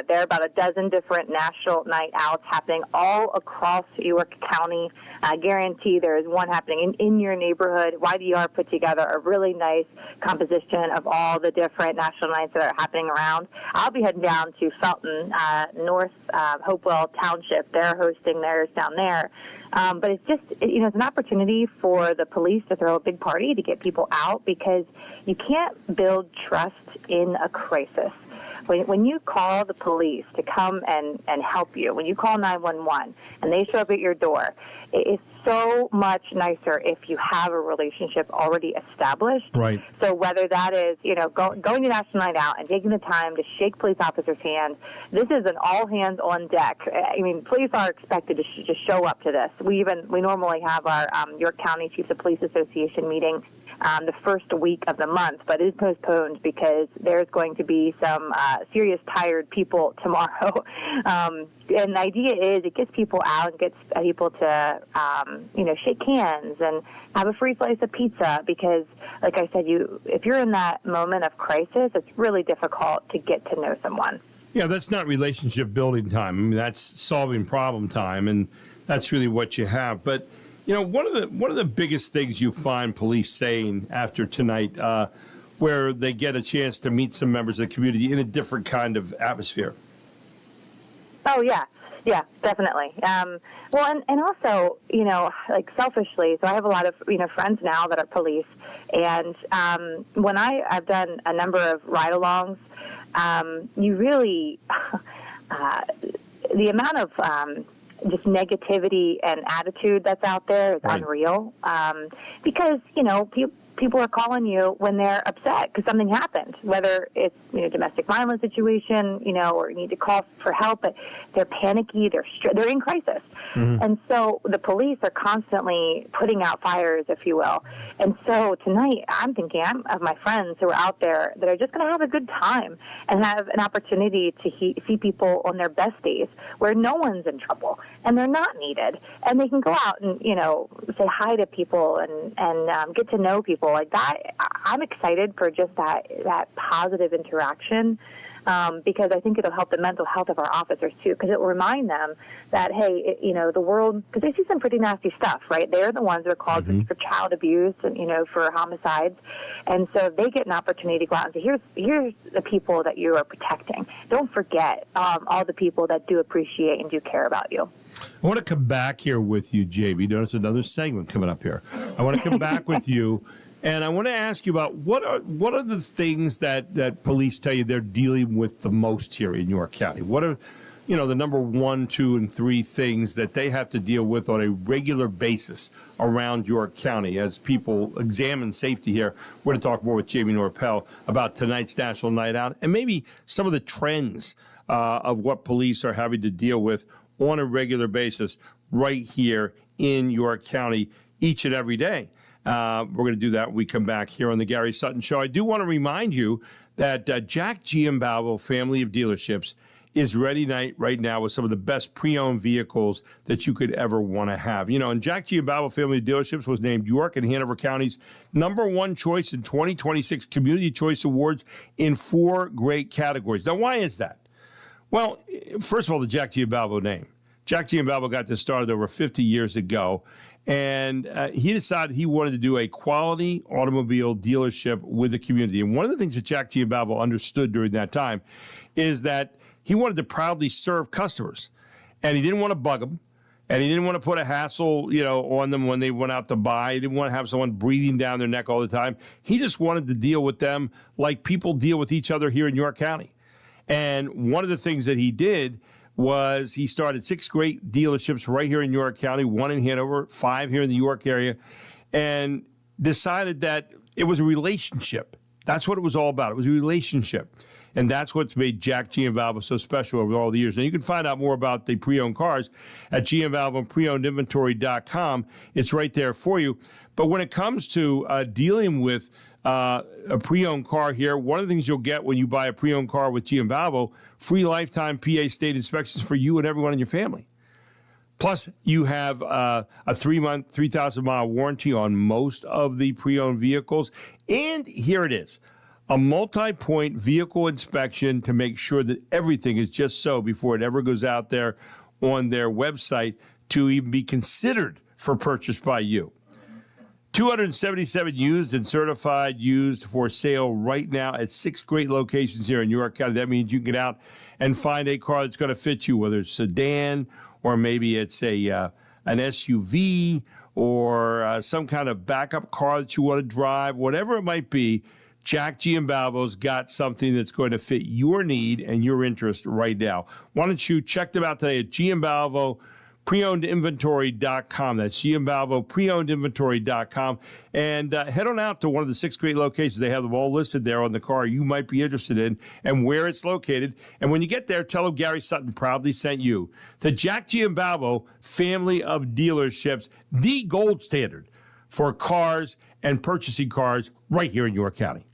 There are about a dozen different national night outs happening all across York County. I guarantee there is one happening in your neighborhood. YDR put together a really nice composition of all the different national nights that are happening around. I'll be heading down to Sutton, North Hopewell Township. They're hosting theirs down there. But it's just, it's an opportunity for the police to throw a big party to get people out, because you can't build trust in a crisis. When you call the police to come and help you, when you call 911 and they show up at your door, it's so much nicer if you have a relationship already established. Right. So whether that is, going to National Night Out and taking the time to shake police officers' hands, this is an all hands on deck. I mean, police are expected to just show up to this. We normally have our York County Chiefs of Police Association meeting the first week of the month, but it is postponed because there's going to be some serious tired people tomorrow. And the idea is it gets people out and gets people to, shake hands and have a free slice of pizza, because, like I said, if you're in that moment of crisis, it's really difficult to get to know someone. Yeah, that's not relationship building time. I mean, that's solving problem time, and that's really what you have. But one of the biggest things you find police saying after tonight, where they get a chance to meet some members of the community in a different kind of atmosphere. Oh, yeah. Yeah, definitely. Well, and also, like selfishly, so I have a lot of, friends now that are police. And when I've done a number of ride-alongs, you really, the amount of just negativity and attitude that's out there is unreal. Because, people are calling you when they're upset because something happened, whether it's domestic violence situation, or you need to call for help, but they're panicky, they're in crisis. Mm-hmm. And so the police are constantly putting out fires, if you will. And so tonight I'm thinking of my friends who are out there that are just going to have a good time and have an opportunity to see people on their best days where no one's in trouble and they're not needed, and they can go out and say hi to people and get to know people like that. I'm excited for just that positive interaction, because I think it'll help the mental health of our officers too, because it will remind them that, hey, the world, because they see some pretty nasty stuff, right? They're the ones who are called for child abuse and for homicides, and so if they get an opportunity to go out and say, here's the people that you are protecting. Don't forget all the people that do appreciate and do care about you. I want to come back here with you, JB. Notice another segment coming up here. I want to come back with you, and I want to ask you about what are the things that police tell you they're dealing with the most here in York County? What are the number 1, 2, and 3 things that they have to deal with on a regular basis around York County as people examine safety here? We're going to talk more with Jamie Norpel about tonight's National Night Out and maybe some of the trends of what police are having to deal with on a regular basis right here in York County each and every day. We're going to do that when we come back here on the Gary Sutton Show. I do want to remind you that Jack Giambalvo Family of Dealerships is ready right now with some of the best pre-owned vehicles that you could ever want to have. And Jack Giambalvo Family of Dealerships was named York and Hanover County's #1 choice in 2026 Community Choice Awards in 4 great categories. Now, why is that? Well, first of all, the Jack Giambalvo name. Jack Giambalvo got this started over 50 years ago, and he decided he wanted to do a quality automobile dealership with the community. And one of the things that Jack Giambalvo understood during that time is that he wanted to proudly serve customers, and he didn't want to bug them, and he didn't want to put a hassle, on them when they went out to buy. He didn't want to have someone breathing down their neck all the time. He just wanted to deal with them like people deal with each other here in York County. And one of the things that he did was he started 6 great dealerships right here in York County, 1 in Hanover, 5 here in the York area, and decided that it was a relationship. That's what it was all about. It was a relationship. And that's what's made Jack Giambalvo so special over all the years. And you can find out more about the pre-owned cars at giambalvopreownedinventory.com. It's right there for you. But when it comes to dealing with a pre-owned car here, one of the things you'll get when you buy a pre-owned car with Giambalvo, free lifetime PA state inspections for you and everyone in your family. Plus, you have a 3-month, 3,000-mile warranty on most of the pre-owned vehicles. And here it is, a multi-point vehicle inspection to make sure that everything is just so before it ever goes out there on their website to even be considered for purchase by you. 277 used and certified used for sale right now at 6 great locations here in York County. That means you can get out and find a car that's going to fit you, whether it's a sedan or maybe it's an SUV or some kind of backup car that you want to drive, whatever it might be. Jack Giambalvo's got something that's going to fit your need and your interest right now. Why don't you check them out today at GiambalvoPreownedInventory.com. That's GiambalvoPreownedInventory.com. And head on out to one of the 6 great locations. They have them all listed there on the car you might be interested in and where it's located. And when you get there, tell them Gary Sutton proudly sent you. The Jack Giambalvo Family of Dealerships, the gold standard for cars and purchasing cars right here in York County.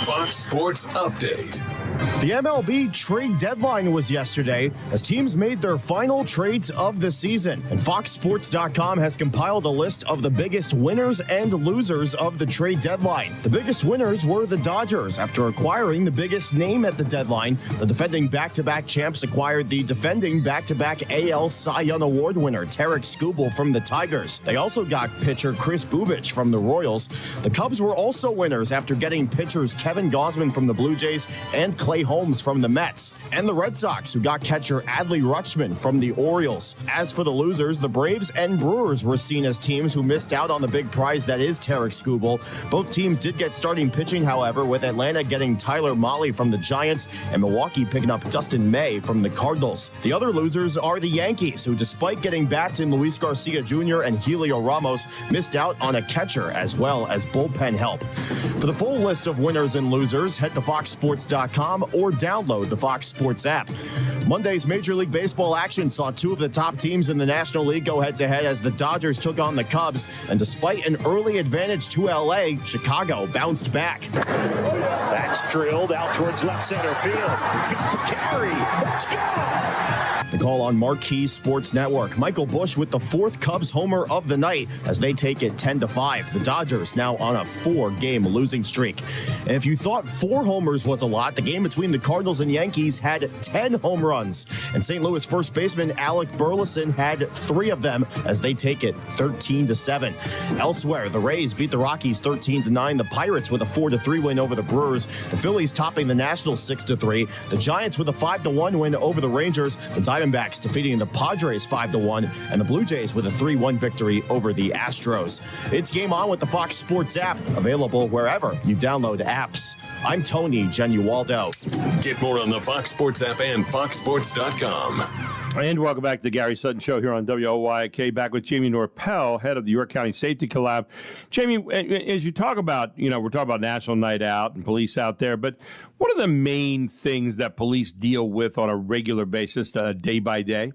Fox Sports Update. The MLB trade deadline was yesterday as teams made their final trades of the season. And FoxSports.com has compiled a list of the biggest winners and losers of the trade deadline. The biggest winners were the Dodgers after acquiring the biggest name at the deadline. The defending back-to-back champs acquired the defending back-to-back AL Cy Young Award winner Tarek Skubal from the Tigers. They also got pitcher Chris Bubich from the Royals. The Cubs were also winners after getting pitchers Kevin Gausman from the Blue Jays and Clay Holmes from the Mets, and the Red Sox, who got catcher Adley Rutschman from the Orioles. As for the losers, the Braves and Brewers were seen as teams who missed out on the big prize that is Tarek Skubal. Both teams did get starting pitching, however, with Atlanta getting Tyler Mahle from the Giants and Milwaukee picking up Dustin May from the Cardinals. The other losers are the Yankees, who despite getting bats in Luis Garcia Jr. and Helio Ramos, missed out on a catcher as well as bullpen help. For the full list of winners and losers, head to FoxSports.com or download the Fox Sports app. Monday's Major League Baseball action saw two of the top teams in the National League go head-to-head as the Dodgers took on the Cubs, and despite an early advantage to L.A., Chicago bounced back. That's drilled out towards left center field. He's got some carry. Let's go! The call on Marquee Sports Network. Michael Busch with the fourth Cubs homer of the night as they take it 10-5. The Dodgers now on a 4-game losing streak. And if you thought 4 homers was a lot, the game between the Cardinals and Yankees had 10 home runs. And St. Louis first baseman Alec Burleson had 3 of them as they take it 13-7. Elsewhere, the Rays beat the Rockies 13-9. The Pirates with a 4-3 win over the Brewers. The Phillies topping the Nationals 6-3. The Giants with a 5-1 win over the Rangers. The Diamondbacks defeating the Padres 5-1, and the Blue Jays with a 3-1 victory over the Astros. It's Game On with the Fox Sports app, available wherever you download apps. I'm Tony Genualdo. Get more on the Fox Sports app and FoxSports.com. And welcome back to the Gary Sutton Show here on WOYK. Back with Jamie Norpel, head of the York County Safety Collab. Jamie, as you talk about, we're talking about National Night Out and police out there, but what are the main things that police deal with on a regular basis, day by day?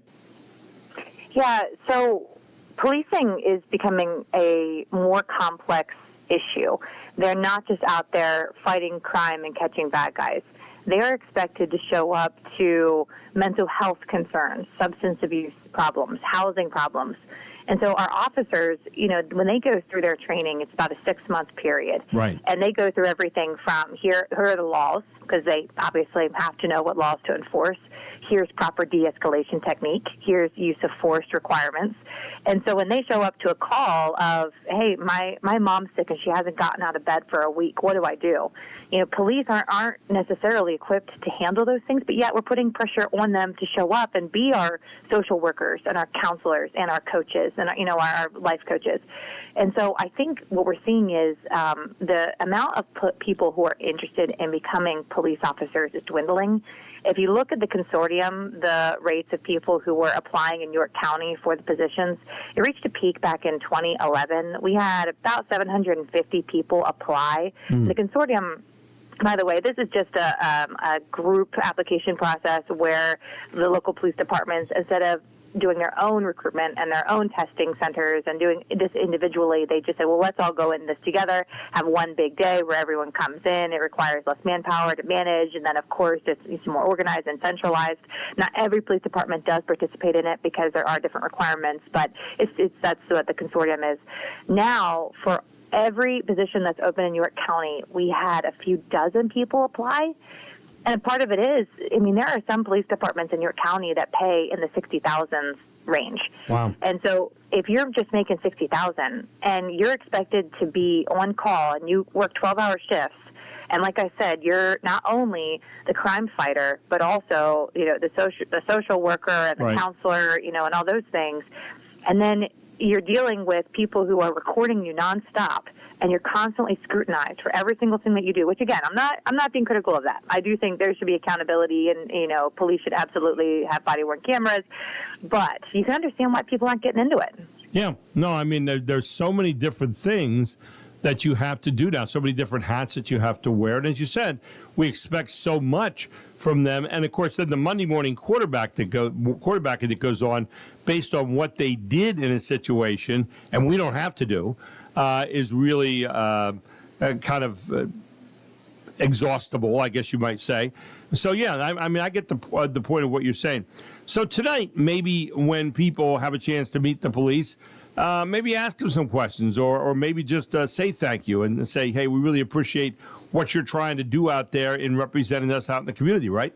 Yeah, so policing is becoming a more complex issue. They're not just out there fighting crime and catching bad guys. They are expected to show up to mental health concerns, substance abuse problems, housing problems. And so our officers, when they go through their training, it's about a 6-month period. Right. And they go through everything from here are the laws, because they obviously have to know what laws to enforce. Here's proper de-escalation technique. Here's use of force requirements. And so when they show up to a call of, hey, my mom's sick and she hasn't gotten out of bed for a week, what do I do? Police aren't necessarily equipped to handle those things, but yet we're putting pressure on them to show up and be our social workers and our counselors and our coaches and, our life coaches. And so I think what we're seeing is the amount of people who are interested in becoming police officers is dwindling. If you look at the consortium, the rates of people who were applying in York County for the positions, it reached a peak back in 2011. We had about 750 people apply. The consortium, by the way, this is just a group application process where the local police departments, instead of doing their own recruitment and their own testing centers and doing this individually, they just said, well, let's all go in this together, have one big day where everyone comes in. It requires less manpower to manage, and then, of course, it's more organized and centralized. Not every police department does participate in it because there are different requirements, but that's what the consortium is. Now, for every position that's open in York County, we had a few dozen people apply. And part of it is, there are some police departments in York County that pay in the $60,000 range. Wow. And so if you're just making $60,000 and you're expected to be on call and you work 12-hour shifts, and like I said, you're not only the crime fighter, but also, the social worker and the counselor, and all those things. And then you're dealing with people who are recording you nonstop, and you're constantly scrutinized for every single thing that you do, which, again, I'm not being critical of that. I do think there should be accountability, and, police should absolutely have body-worn cameras, but you can understand why people aren't getting into it. Yeah. No, there's so many different things that you have to do now, so many different hats that you have to wear. And as you said, we expect so much from them. And, of course, then the Monday morning quarterbacking that goes on based on what they did in a situation, and we don't have to do, is really kind of exhaustible, I guess you might say. So, yeah, I mean, I get the point of what you're saying. So tonight, maybe when people have a chance to meet the police, maybe ask them some questions or maybe just say thank you and say, hey, we really appreciate what you're trying to do out there in representing us out in the community, right?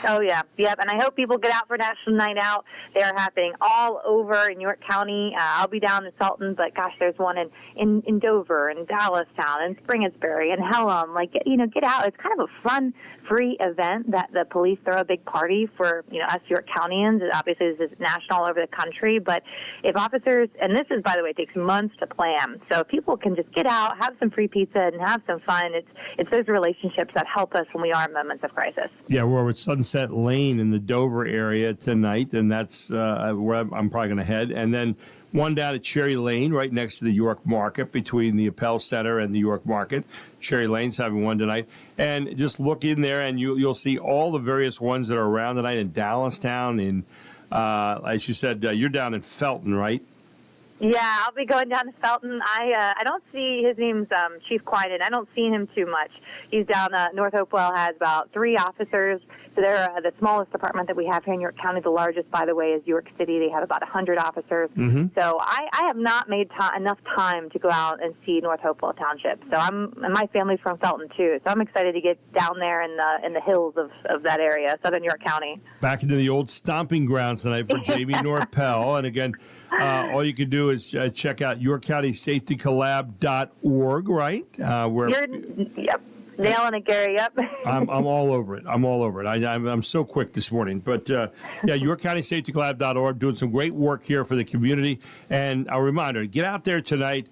Oh, yeah. Yep. And I hope people get out for National Night Out. They are happening all over in York County. I'll be down in Sutton, but gosh, there's one in Dover and Dallastown and Springersbury and Hellam. Like, get out. It's kind of a fun, free event that the police throw a big party for, us York Countyans. Obviously, this is national all over the country. But if officers, and this is, by the way, it takes months to plan. So if people can just get out, have some free pizza and have some fun, it's those relationships that help us when we are in moments of crisis. Yeah, we're at Sunset Lane in the Dover area tonight, and that's where I'm probably going to head. And then one down at Cherry Lane, right next to the York Market, between the Appel Center and the York Market. Cherry Lane's having one tonight. And just look in there, and you'll see all the various ones that are around tonight in Dallastown. In, as you said, you're down in Felton, right? Yeah, I'll be going down to Felton. I don't see, his name's Chief Quinan. I don't see him too much. He's down, North Hopewell has about 3 officers. So they're the smallest department that we have here in York County. The largest, by the way, is York City. They have about 100 officers. Mm-hmm. So I have not made enough time to go out and see North Hopewell Township. So and my family's from Felton too. So I'm excited to get down there in the hills of that area, Southern York County. Back into the old stomping grounds tonight for Jamie Norpel. And again, all you can do is check out YorkCountySafetyCollab.org, right? Yep. Nailing it, Gary. Yep. I'm all over it. I'm so quick this morning. But, YorkCountySafetyCollab.org, doing some great work here for the community. And a reminder, get out there tonight.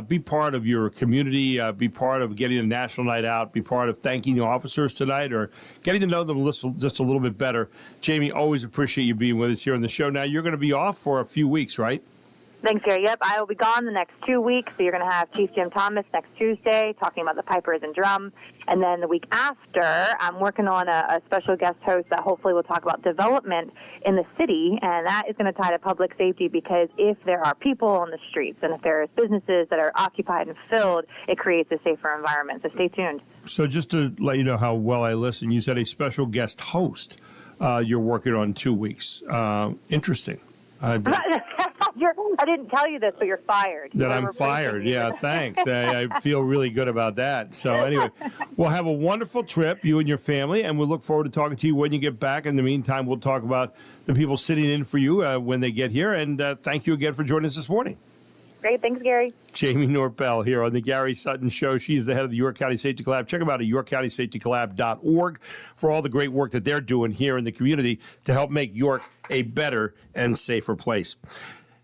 Be part of your community. Be part of getting a national night out. Be part of thanking the officers tonight or getting to know them just a little bit better. Jamie, always appreciate you being with us here on the show. Now, you're going to be off for a few weeks, right? Thanks, Gary. Yep, I will be gone the next 2 weeks. So you're going to have Chief Jim Thomas next Tuesday talking about the pipers and drum. And then the week after, I'm working on a special guest host that hopefully will talk about development in the city. And that is going to tie to public safety because if there are people on the streets and if there's businesses that are occupied and filled, it creates a safer environment. So stay tuned. So just to let you know how well I listen, you said a special guest host you're working on 2 weeks. Interesting. I didn't tell you this, but you're fired. That I'm fired. Yeah, thanks. I feel really good about that. So anyway, we'll have a wonderful trip, you and your family, and we'll look forward to talking to you when you get back. In the meantime, we'll talk about the people sitting in for you when they get here. And thank you again for joining us this morning. Great. Thanks, Gary. Jamie Norpel here on the Gary Sutton Show. She's the head of the York County Safety Collab. Check them out at YorkCountySafetyCollab.org for all the great work that they're doing here in the community to help make York a better and safer place.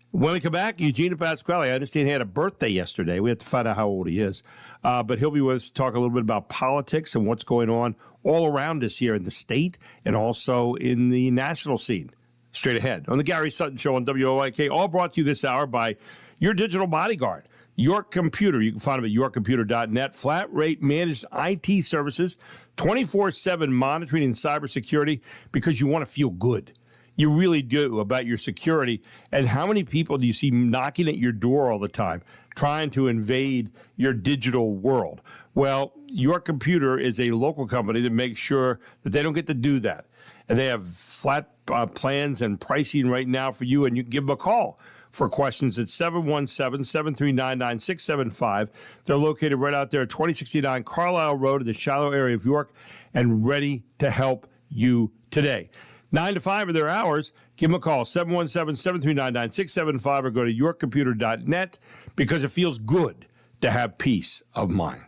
When we come back, Eugene Pasquale, I understand he had a birthday yesterday. We have to find out how old he is. But he'll be with us to talk a little bit about politics and what's going on all around us here in the state and also in the national scene. Straight ahead on the Gary Sutton Show on WOIK, all brought to you this hour by your digital bodyguard, York Computer. You can find them at yorkcomputer.net. Flat rate managed IT services, 24/7 monitoring and cybersecurity because you want to feel good. You really do about your security. And how many people do you see knocking at your door all the time, trying to invade your digital world? Well, York Computer is a local company that makes sure that they don't get to do that. And they have flat plans and pricing right now for you, and you can give them a call for questions at 717-739-9675. They're located right out there at 2069 Carlisle Road in the Shiloh area of York and ready to help you today. 9 to 5 are their hours. Give them a call, 717-739-9675, or go to yorkcomputer.net because it feels good to have peace of mind.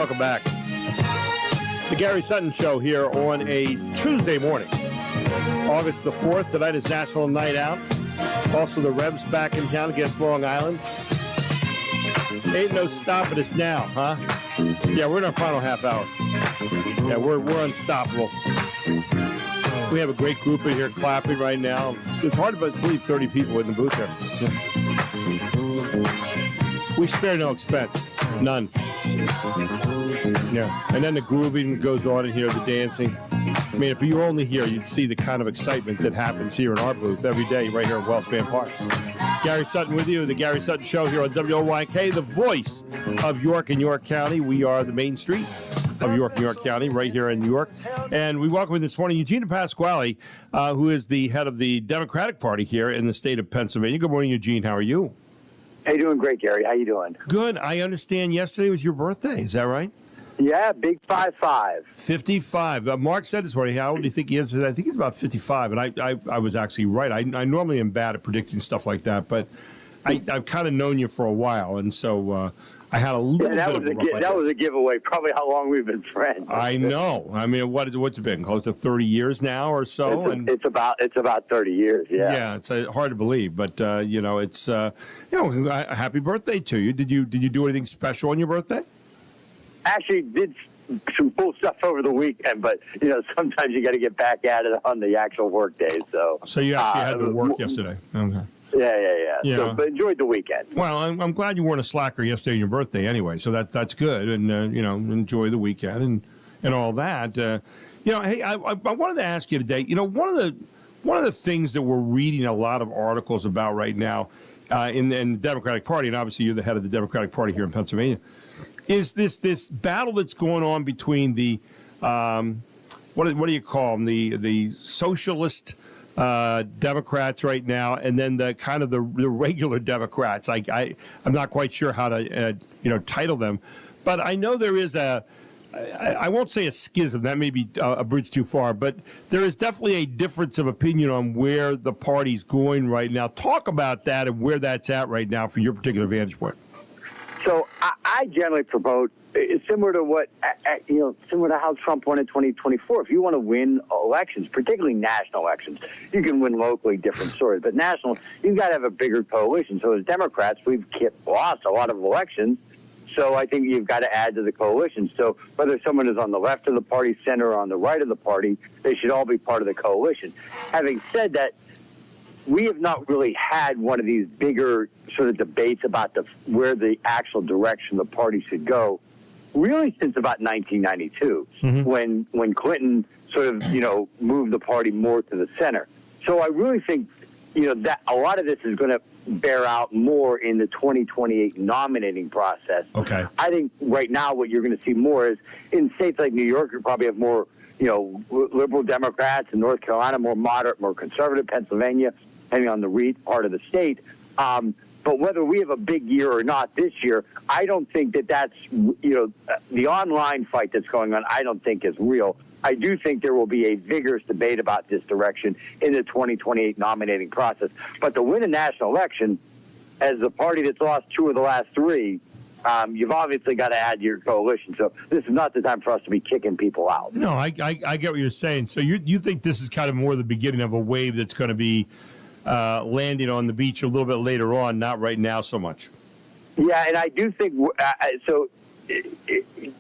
Welcome back. The Gary Sutton Show here on a Tuesday morning. August the 4th. Tonight is National Night Out. Also, the Revs back in town against Long Island. Ain't no stopping us now, huh? Yeah, we're in our final half hour. Yeah, we're unstoppable. We have a great group in here clapping right now. It's hard to believe 30 people in the booth here. We spare no expense. None. Yeah. And then the grooving goes on in here, the dancing. I mean, if you were only here, you'd see the kind of excitement that happens here in our booth every day right here at Wells Fan Park. Gary Sutton with you, the Gary Sutton Show here on WOYK, the voice of York and York County. We are the main street of York and York County right here in New York. And we welcome this morning Eugene Pasquale, who is the head of the Democratic Party here in the state of Pennsylvania. Good morning, Eugene. How are you? Hey, doing great, Gary. How you doing? Good. I understand yesterday was your birthday. Is that right? Yeah, big 5'5". 55. Mark said this morning, how old do you think he is? I think he's about 55, and I was actually right. I normally am bad at predicting stuff like that, but I've kind of known you for a while, and so I had a little bit of a rough idea. That was a giveaway, probably how long we've been friends. I know. I mean, what's it been? Close to 30 years now or so? It's about 30 years, yeah. Yeah, it's hard to believe, but, it's, happy birthday to you. Did you do anything special on your birthday? Actually, did some cool stuff over the weekend, but sometimes you got to get back at it on the actual work days. So you actually had to work yesterday. Okay. Yeah. So, but enjoyed the weekend. Well, I'm glad you weren't a slacker yesterday on your birthday anyway. So that's good, and enjoy the weekend and all that. Hey, I wanted to ask you today. One of the things that we're reading a lot of articles about right now in the Democratic Party, and obviously you're the head of the Democratic Party here in Pennsylvania, is this battle that's going on between the what do you call them, the socialist Democrats right now, and then the kind of the regular Democrats. I'm not quite sure how to title them, but I know there is I won't say a schism, that may be a bridge too far, but there is definitely a difference of opinion on where the party's going right now. Talk about that and where that's at right now from your particular vantage point. So I generally promote, similar to how Trump won in 2024. If you want to win elections, particularly national elections, you can win locally, different stories. But national, you've got to have a bigger coalition. So as Democrats, we've lost a lot of elections. So I think you've got to add to the coalition. So whether someone is on the left of the party, center, or on the right of the party, they should all be part of the coalition. Having said that, we have not really had one of these bigger sort of debates about where the actual direction the party should go, really since about 1992, when Clinton sort of moved the party more to the center. So I really think that a lot of this is going to bear out more in the 2028 nominating process. Okay. I think right now what you're going to see more is in states like New York, you probably have more liberal Democrats, in North Carolina more moderate, more conservative, Pennsylvania, depending on the part of the state. But whether we have a big year or not this year, I don't think that's, the online fight that's going on, I don't think is real. I do think there will be a vigorous debate about this direction in the 2028 nominating process. But to win a national election, as the party that's lost 2 of the last 3, you've obviously got to add to your coalition. So this is not the time for us to be kicking people out. No, I get what you're saying. So you think this is kind of more the beginning of a wave that's going to be landing on the beach a little bit later on, not right now so much. Yeah, and I do think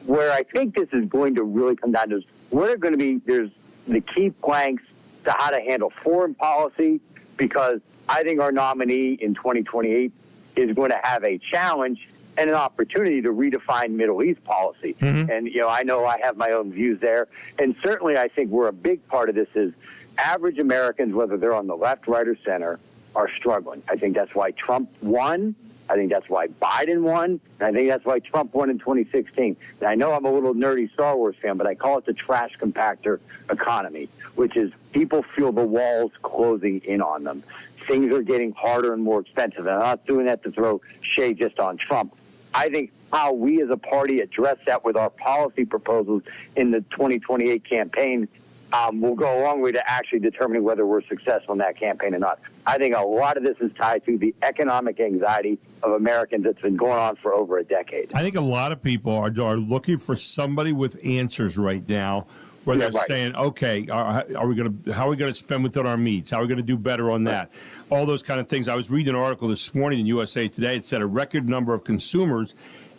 where I think this is going to really come down to is what are going to be there's the key planks to how to handle foreign policy, because I think our nominee in 2028 is going to have a challenge and an opportunity to redefine Middle East policy. Mm-hmm. And I know I have my own views there, and certainly I think where a big part of this is average Americans, whether they're on the left, right, or center, are struggling. I think that's why Trump won. I think that's why Biden won. And I think that's why Trump won in 2016. And I know I'm a little nerdy Star Wars fan, but I call it the trash compactor economy, which is people feel the walls closing in on them. Things are getting harder and more expensive. And I'm not doing that to throw shade just on Trump. I think how we as a party address that with our policy proposals in the 2028 campaign will go a long way to actually determining whether we're successful in that campaign or not. I think a lot of this is tied to the economic anxiety of Americans that's been going on for over a decade. I think a lot of people are looking for somebody with answers right now, where they're saying, okay, how are we going to spend within our means? How are we going to do better on that? All those kind of things. I was reading an article this morning in USA Today. It said a record number of consumers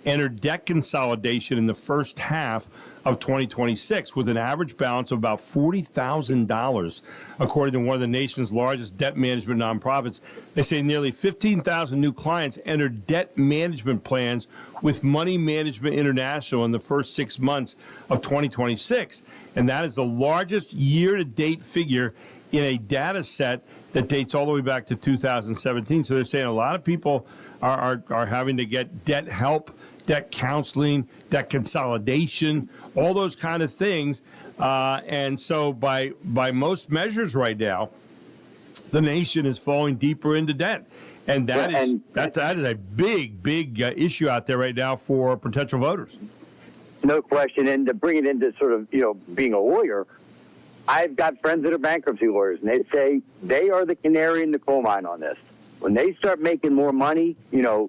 entered debt consolidation in the first half of 2026 with an average balance of about $40,000, according to one of the nation's largest debt management nonprofits. They say nearly 15,000 new clients entered debt management plans with Money Management International in the first 6 months of 2026. And that is the largest year-to-date figure in a data set that dates all the way back to 2017. So they're saying a lot of people are having to get debt help, debt counseling, debt consolidation, all those kind of things. And so by most measures right now, the nation is falling deeper into debt. And that is a big issue out there right now for potential voters. No question. And to bring it into sort of, being a lawyer, I've got friends that are bankruptcy lawyers, and they say they are the canary in the coal mine on this. When they start making more money,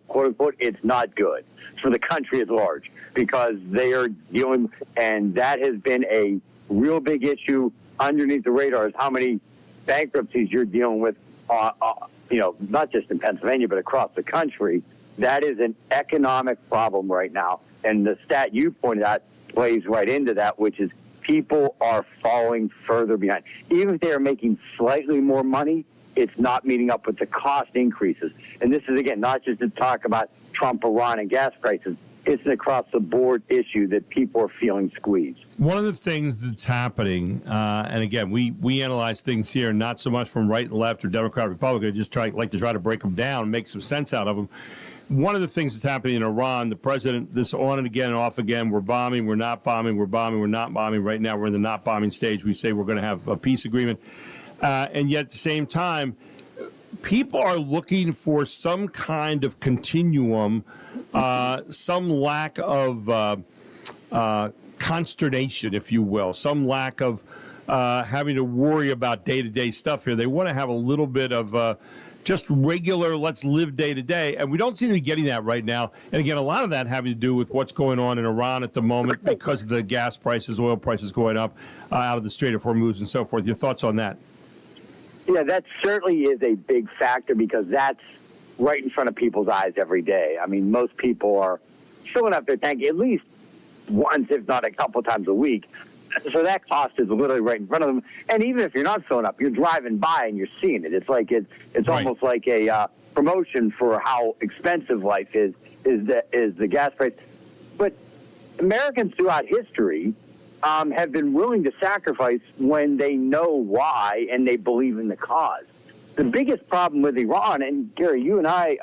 quote unquote, it's not good for the country at large, because they are dealing, and that has been a real big issue underneath the radar, is how many bankruptcies you're dealing with, not just in Pennsylvania, but across the country. That is an economic problem right now. And the stat you pointed out plays right into that, which is people are falling further behind. Even if they are making slightly more money, it's not meeting up with the cost increases. And this is, again, not just to talk about Trump, Iran, and gas prices. It's an across-the-board issue that people are feeling squeezed. One of the things that's happening, and again, we analyze things here not so much from right and left or Democrat or Republican, just like to try to break them down, make some sense out of them. One of the things that's happening in Iran, the president, this on and again and off again, we're bombing, we're not bombing, we're bombing, we're not bombing. Right now we're in the not bombing stage. We say we're going to have a peace agreement. And yet at the same time, people are looking for some kind of continuum, some lack of consternation, if you will, some lack of having to worry about day-to-day stuff here. They want to have a little bit of just regular, let's live day to day. And we don't seem to be getting that right now. And again, a lot of that having to do with what's going on in Iran at the moment because of the gas prices, oil prices going up out of the Strait of Hormuz and so forth. Your thoughts on that? Yeah, that certainly is a big factor, because that's right in front of people's eyes every day. I mean, most people are filling up their tank at least once, if not a couple times a week. So that cost is literally right in front of them. And even if you're not filling up, you're driving by and you're seeing it. It's like it's right. Almost like a promotion for how expensive life is the gas price. But Americans throughout history have been willing to sacrifice when they know why and they believe in the cause. The biggest problem with Iran, and Gary, you and I,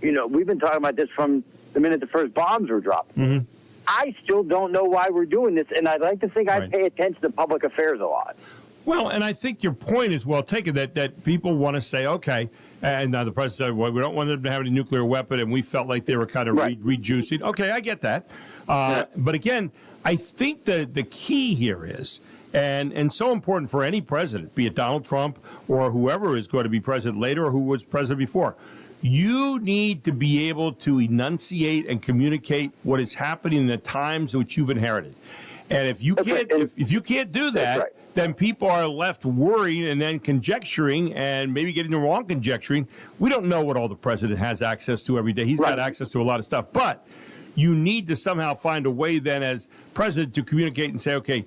we've been talking about this from the minute the first bombs were dropped. Mm-hmm. I still don't know why we're doing this, and I'd like to think I pay attention to public affairs a lot. Well, and I think your point is well taken, that people want to say, okay, and now the president said, well, we don't want them to have any nuclear weapon, and we felt like they were kind of rejuicing. Okay, I get that. But again, I think the key here is, and so important for any president, be it Donald Trump or whoever is going to be president later or who was president before, you need to be able to enunciate and communicate what is happening in the times which you've inherited. And if you can't, if you can't do that, then people are left worrying and then conjecturing and maybe getting the wrong conjecturing. We don't know what all the president has access to every day. He's got access to a lot of stuff, but you need to somehow find a way then as president to communicate and say, okay,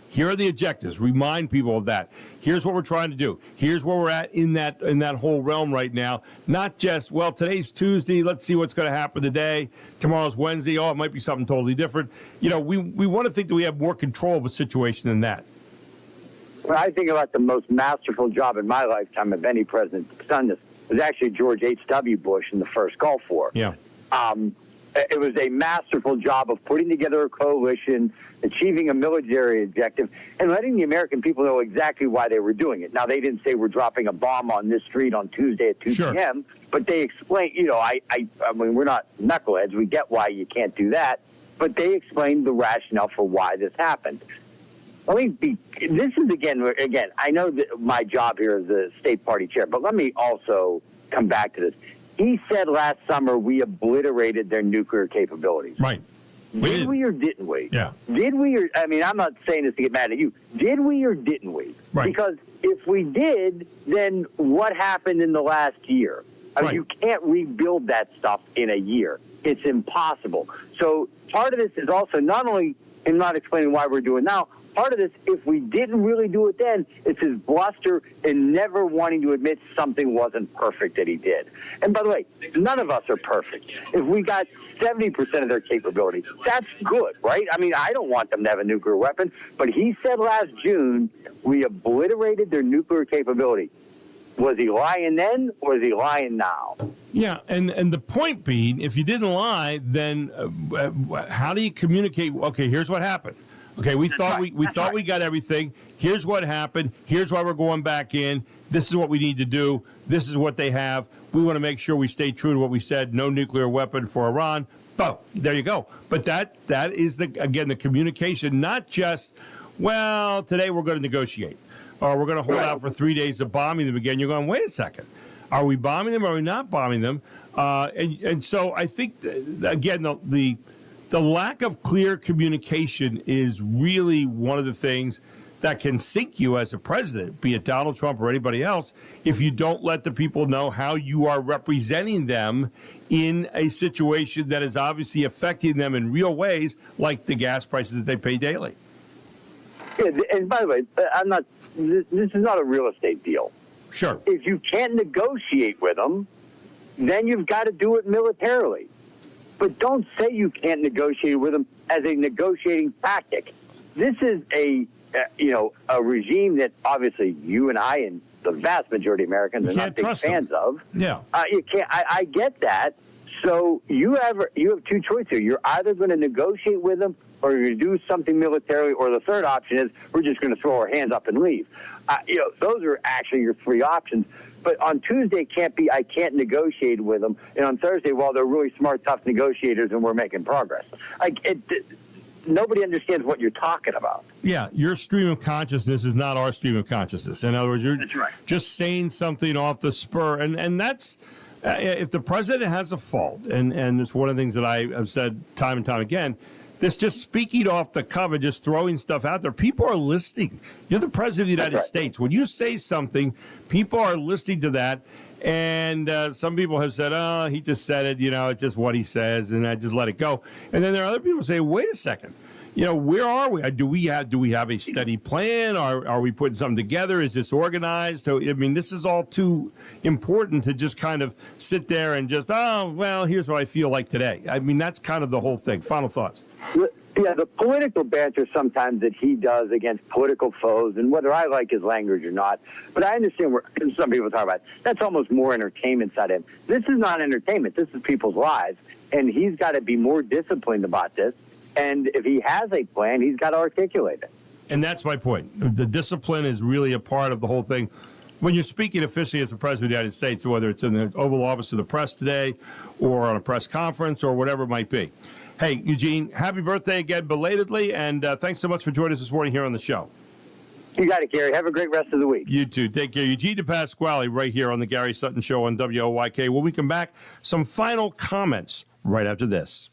here are the objectives. Remind people of that. Here's what we're trying to do. Here's where we're at in that whole realm right now. Not just, well, today's Tuesday. Let's see what's going to happen today. Tomorrow's Wednesday. Oh, it might be something totally different. We want to think that we have more control of a situation than that. When I think about the most masterful job in my lifetime of any president that's done this, was actually George H.W. Bush in the first Gulf War. Yeah. It was a masterful job of putting together a coalition, achieving a military objective, and letting the American people know exactly why they were doing it. Now, they didn't say we're dropping a bomb on this street on Tuesday at 2 p.m., but they explained, I mean, we're not knuckleheads. We get why you can't do that, but they explained the rationale for why this happened. This is again. I know that my job here is the state party chair, but let me also come back to this. He said last summer we obliterated their nuclear capabilities. Right. Did we or didn't we? Yeah. Did we or, I'm not saying this to get mad at you. Did we or didn't we? Right. Because if we did, then what happened in the last year? You can't rebuild that stuff in a year. It's impossible. So part of this is also not only him not explaining why we're doing now, part of this, if we didn't really do it then, it's his bluster and never wanting to admit something wasn't perfect that he did. And by the way, none of us are perfect. If we got 70% of their capability, that's good, right? I don't want them to have a nuclear weapon, but he said last June we obliterated their nuclear capability. Was he lying then, or is he lying now? Yeah, and the point being, if you didn't lie, then how do you communicate? Okay, here's what happened. Okay, we thought we got everything. Here's what happened. Here's why we're going back in. This is what we need to do. This is what they have. We want to make sure we stay true to what we said. No nuclear weapon for Iran. Boom. There you go. But that is the communication. Not just, well, today we're going to negotiate, or we're going to hold out for 3 days of bombing them again. You're going, wait a second. Are we bombing them? Or are we not bombing them? And so I think again the lack of clear communication is really one of the things that can sink you as a president, be it Donald Trump or anybody else, if you don't let the people know how you are representing them in a situation that is obviously affecting them in real ways, like the gas prices that they pay daily. Yeah, and by the way, this is not a real estate deal. Sure. If you can't negotiate with them, then you've got to do it militarily. But don't say you can't negotiate with them as a negotiating tactic. This is a regime that obviously you and I and the vast majority of Americans are not big fans of. Yeah. You can't. I get that. So you have two choices here. You're either going to negotiate with them, or you're going to do something militarily, or the third option is we're just going to throw our hands up and leave. Those are actually your three options. But on Tuesday, I can't negotiate with them. And on Thursday, well, they're really smart, tough negotiators, and we're making progress. Nobody understands what you're talking about. Yeah, your stream of consciousness is not our stream of consciousness. In other words, you're just saying something off the spur. And that's, if the president has a fault, and it's one of the things that I have said time and time again, this just speaking off the cuff and just throwing stuff out there. People are listening. You're the president of the United States. When you say something, people are listening to that. And some people have said, oh, he just said it. It's just what he says, and I just let it go. And then there are other people who say, wait a second. Where are we? Do we have a steady plan? Are we putting something together? Is this organized? This is all too important to just kind of sit there and just, here's what I feel like today. That's kind of the whole thing. Final thoughts. Yeah, the political banter sometimes that he does against political foes, and whether I like his language or not, but I understand where some people talk about, that's almost more entertainment side of him. This is not entertainment. This is people's lives, and he's got to be more disciplined about this. And if he has a plan, he's got to articulate it. And that's my point. The discipline is really a part of the whole thing. When you're speaking officially as the President of the United States, whether it's in the Oval Office of the press today or on a press conference or whatever it might be. Hey, Eugene, happy birthday again belatedly, and thanks so much for joining us this morning here on the show. You got it, Gary. Have a great rest of the week. You too. Take care. Eugene DePasquale right here on the Gary Sutton Show on WOYK. When we come back, some final comments right after this.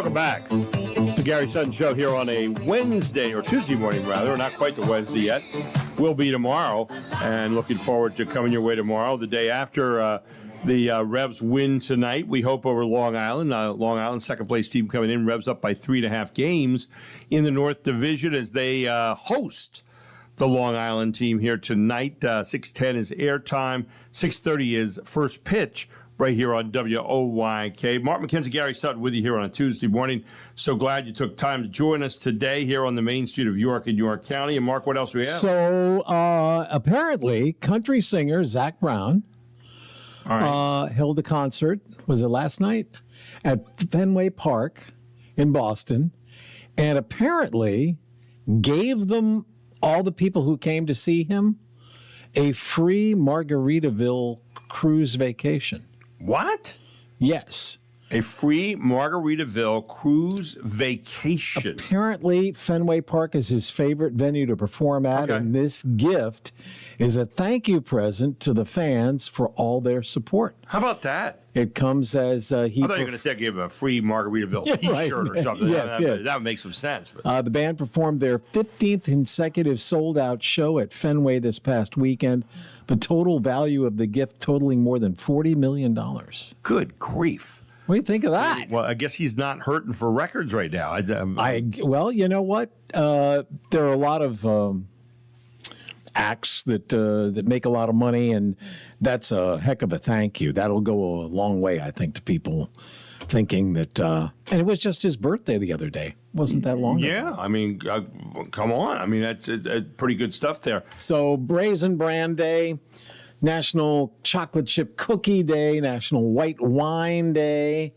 Welcome back. The Gary Sutton Show here on a Wednesday, or Tuesday morning, rather. Not quite the Wednesday yet. Will be tomorrow, and looking forward to coming your way tomorrow. The day after the Revs win tonight, we hope, over Long Island. Long Island, second-place team coming in. Revs up by 3.5 games in the North Division as they host the Long Island team here tonight. 6:10 is airtime. 6:30 is first pitch right here on WOYK. Mark McKenzie, Gary Sutton with you here on a Tuesday morning. So glad you took time to join us today here on the main street of York in York County. And Mark, what else do we have? So apparently, country singer Zach Brown held a concert, was it last night, at Fenway Park in Boston, and apparently gave them, all the people who came to see him, a free Margaritaville cruise vacation. What? Yes. A free Margaritaville cruise vacation. Apparently, Fenway Park is his favorite venue to perform at, and this gift is a thank you present to the fans for all their support. How about that? It comes as he... I thought you were going to say give him a free Margaritaville T-shirt or something. Yes, yes. That would make some sense. But. The band performed their 15th consecutive sold-out show at Fenway this past weekend. The total value of the gift totaling more than $40 million. Good grief. What do you think of that? Well, I guess he's not hurting for records right now. Well, you know what? There are a lot of acts that make a lot of money, and that's a heck of a thank you. That'll go a long way, I think, to people thinking that. And it was just his birthday the other day. Wasn't that long ago? Yeah, I mean, come on. I mean, that's pretty good stuff there. So, Brazen Bran Day, National Chocolate Chip Cookie Day, National White Wine Day,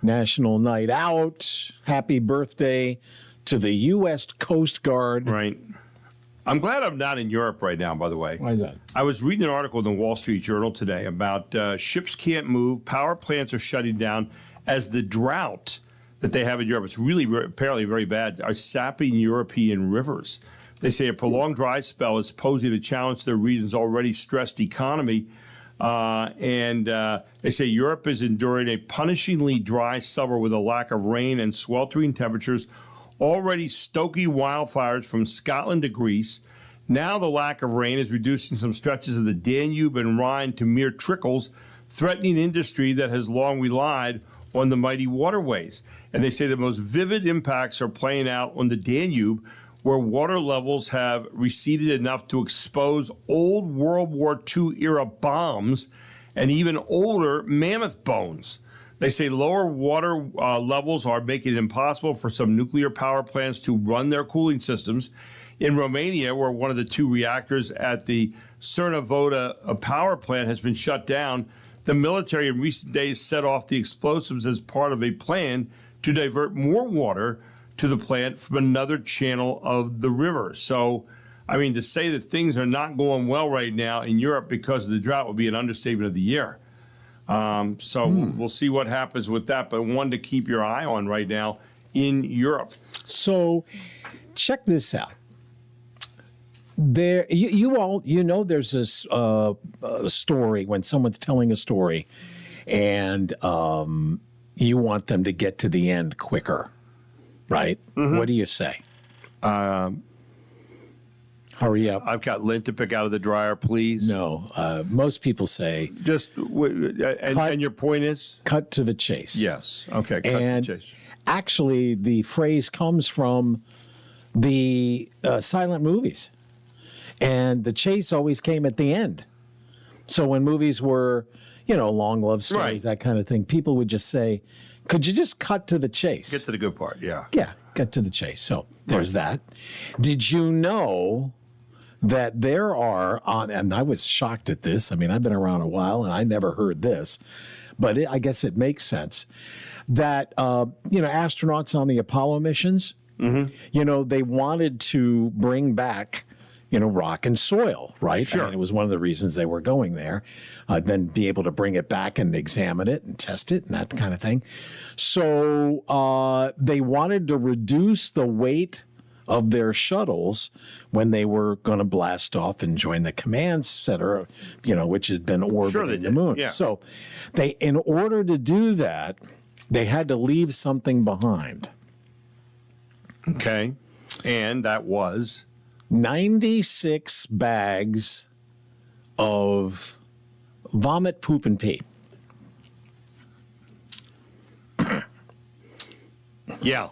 National Night Out. Happy birthday to the U.S. Coast Guard. Right. I'm glad I'm not in Europe right now, by the way. Why is that? I was reading an article in the Wall Street Journal today about ships can't move, power plants are shutting down as the drought that they have in Europe, it's really apparently very bad, are sapping European rivers. They say a prolonged dry spell is posing a challenge to the region's already stressed economy. And they say Europe is enduring a punishingly dry summer with a lack of rain and sweltering temperatures, already stoking wildfires from Scotland to Greece. Now the lack of rain is reducing some stretches of the Danube and Rhine to mere trickles, threatening industry that has long relied on the mighty waterways. And they say the most vivid impacts are playing out on the Danube, where water levels have receded enough to expose old World War II era bombs and even older mammoth bones. They say lower water levels are making it impossible for some nuclear power plants to run their cooling systems. In Romania, where one of the two reactors at the Cernavoda power plant has been shut down, the military in recent days set off the explosives as part of a plan to divert more water to the plant from another channel of the river. So, I mean, to say that things are not going well right now in Europe because of the drought would be an understatement of the year. We'll see what happens with that, but one to keep your eye on right now in Europe. So, check this out. There, you know, there's this story when someone's telling a story, and you want them to get to the end quicker, right? Mm-hmm. What do you say? Hurry up. I've got lint to pick out of the dryer, please. No, most people say just. And your point is cut to the chase. Yes. Okay. Cut to the chase. Actually, the phrase comes from the silent movies. And the chase always came at the end. So when movies were, long love stories, that kind of thing, people would just say, could you just cut to the chase? Get to the good part, yeah. Yeah, cut to the chase. So there's that. Did you know that there are, and I was shocked at this, I mean, I've been around a while and I never heard this, but I guess it makes sense, that, astronauts on the Apollo missions, they wanted to bring back rock and soil, right? Sure. I mean, it was one of the reasons they were going there. Then be able to bring it back and examine it and test it and that kind of thing. So they wanted to reduce the weight of their shuttles when they were going to blast off and join the command center, which has been orbiting the moon. Yeah. So in order to do that, They had to leave something behind. Okay. And that was? 96 bags of vomit, poop, and pee. Yeah.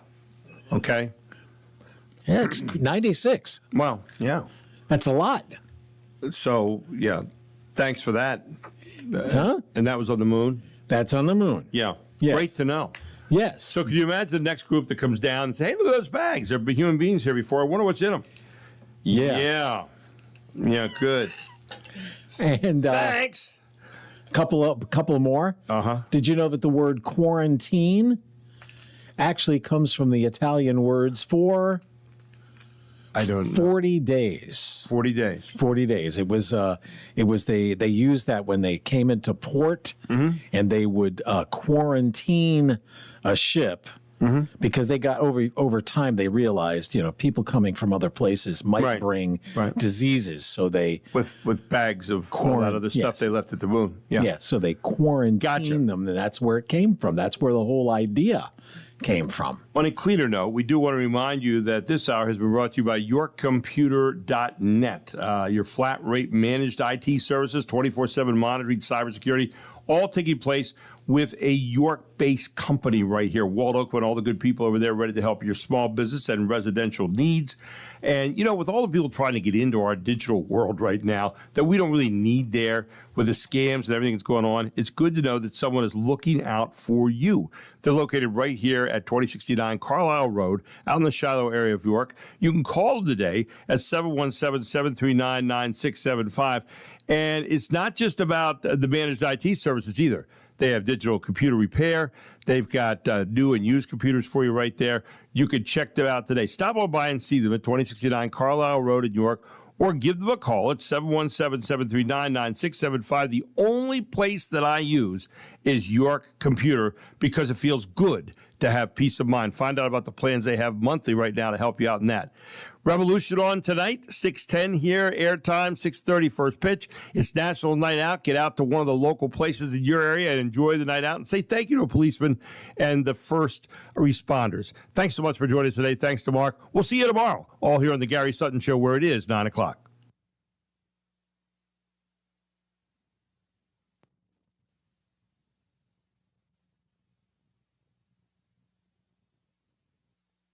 Okay. Yeah, it's 96. Well, yeah. That's a lot. So, yeah. Thanks for that. Huh? And that was on the moon? That's on the moon. Yeah. Yes. Great to know. Yes. So can you imagine the next group that comes down and say, hey, look at those bags. There have been human beings here before. I wonder what's in them. Yeah. Yeah, good. And thanks. Couple more. Uh-huh. Did you know that the word quarantine actually comes from the Italian words for? I don't know. 40 days. 40 days. 40 days. It was they used that when they came into port, and they would quarantine a ship because they got over time they realized, people coming from other places might bring diseases, so they with bags of all that other stuff they left at the moon. Yeah. So they quarantined them, and that's where it came from. That's where the whole idea came from. On a cleaner note, we do want to remind you that this hour has been brought to you by YorkComputer.net, your flat rate managed IT services, 24/7 monitoring, cybersecurity, all taking place with a York-based company right here. Walt Oakwood, all the good people over there ready to help your small business and residential needs. And, with all the people trying to get into our digital world right now that we don't really need there with the scams and everything that's going on, it's good to know that someone is looking out for you. They're located right here at 2069 Carlisle Road, out in the Shiloh area of York. You can call them today at 717-739-9675. And it's not just about the managed IT services either. They have digital computer repair. They've got new and used computers for you right there. You can check them out today. Stop on by and see them at 2069 Carlisle Road in York, or give them a call at 717-739-9675. The only place that I use is York Computer because it feels good to have peace of mind. Find out about the plans they have monthly right now to help you out in that. Revolution on tonight, 6:10 here, airtime, 6:30 first pitch. It's National Night Out. Get out to one of the local places in your area and enjoy the night out and say thank you to a policeman and the first responders. Thanks so much for joining us today. Thanks to Mark. We'll see you tomorrow, all here on the Gary Sutton Show, where it is 9 o'clock.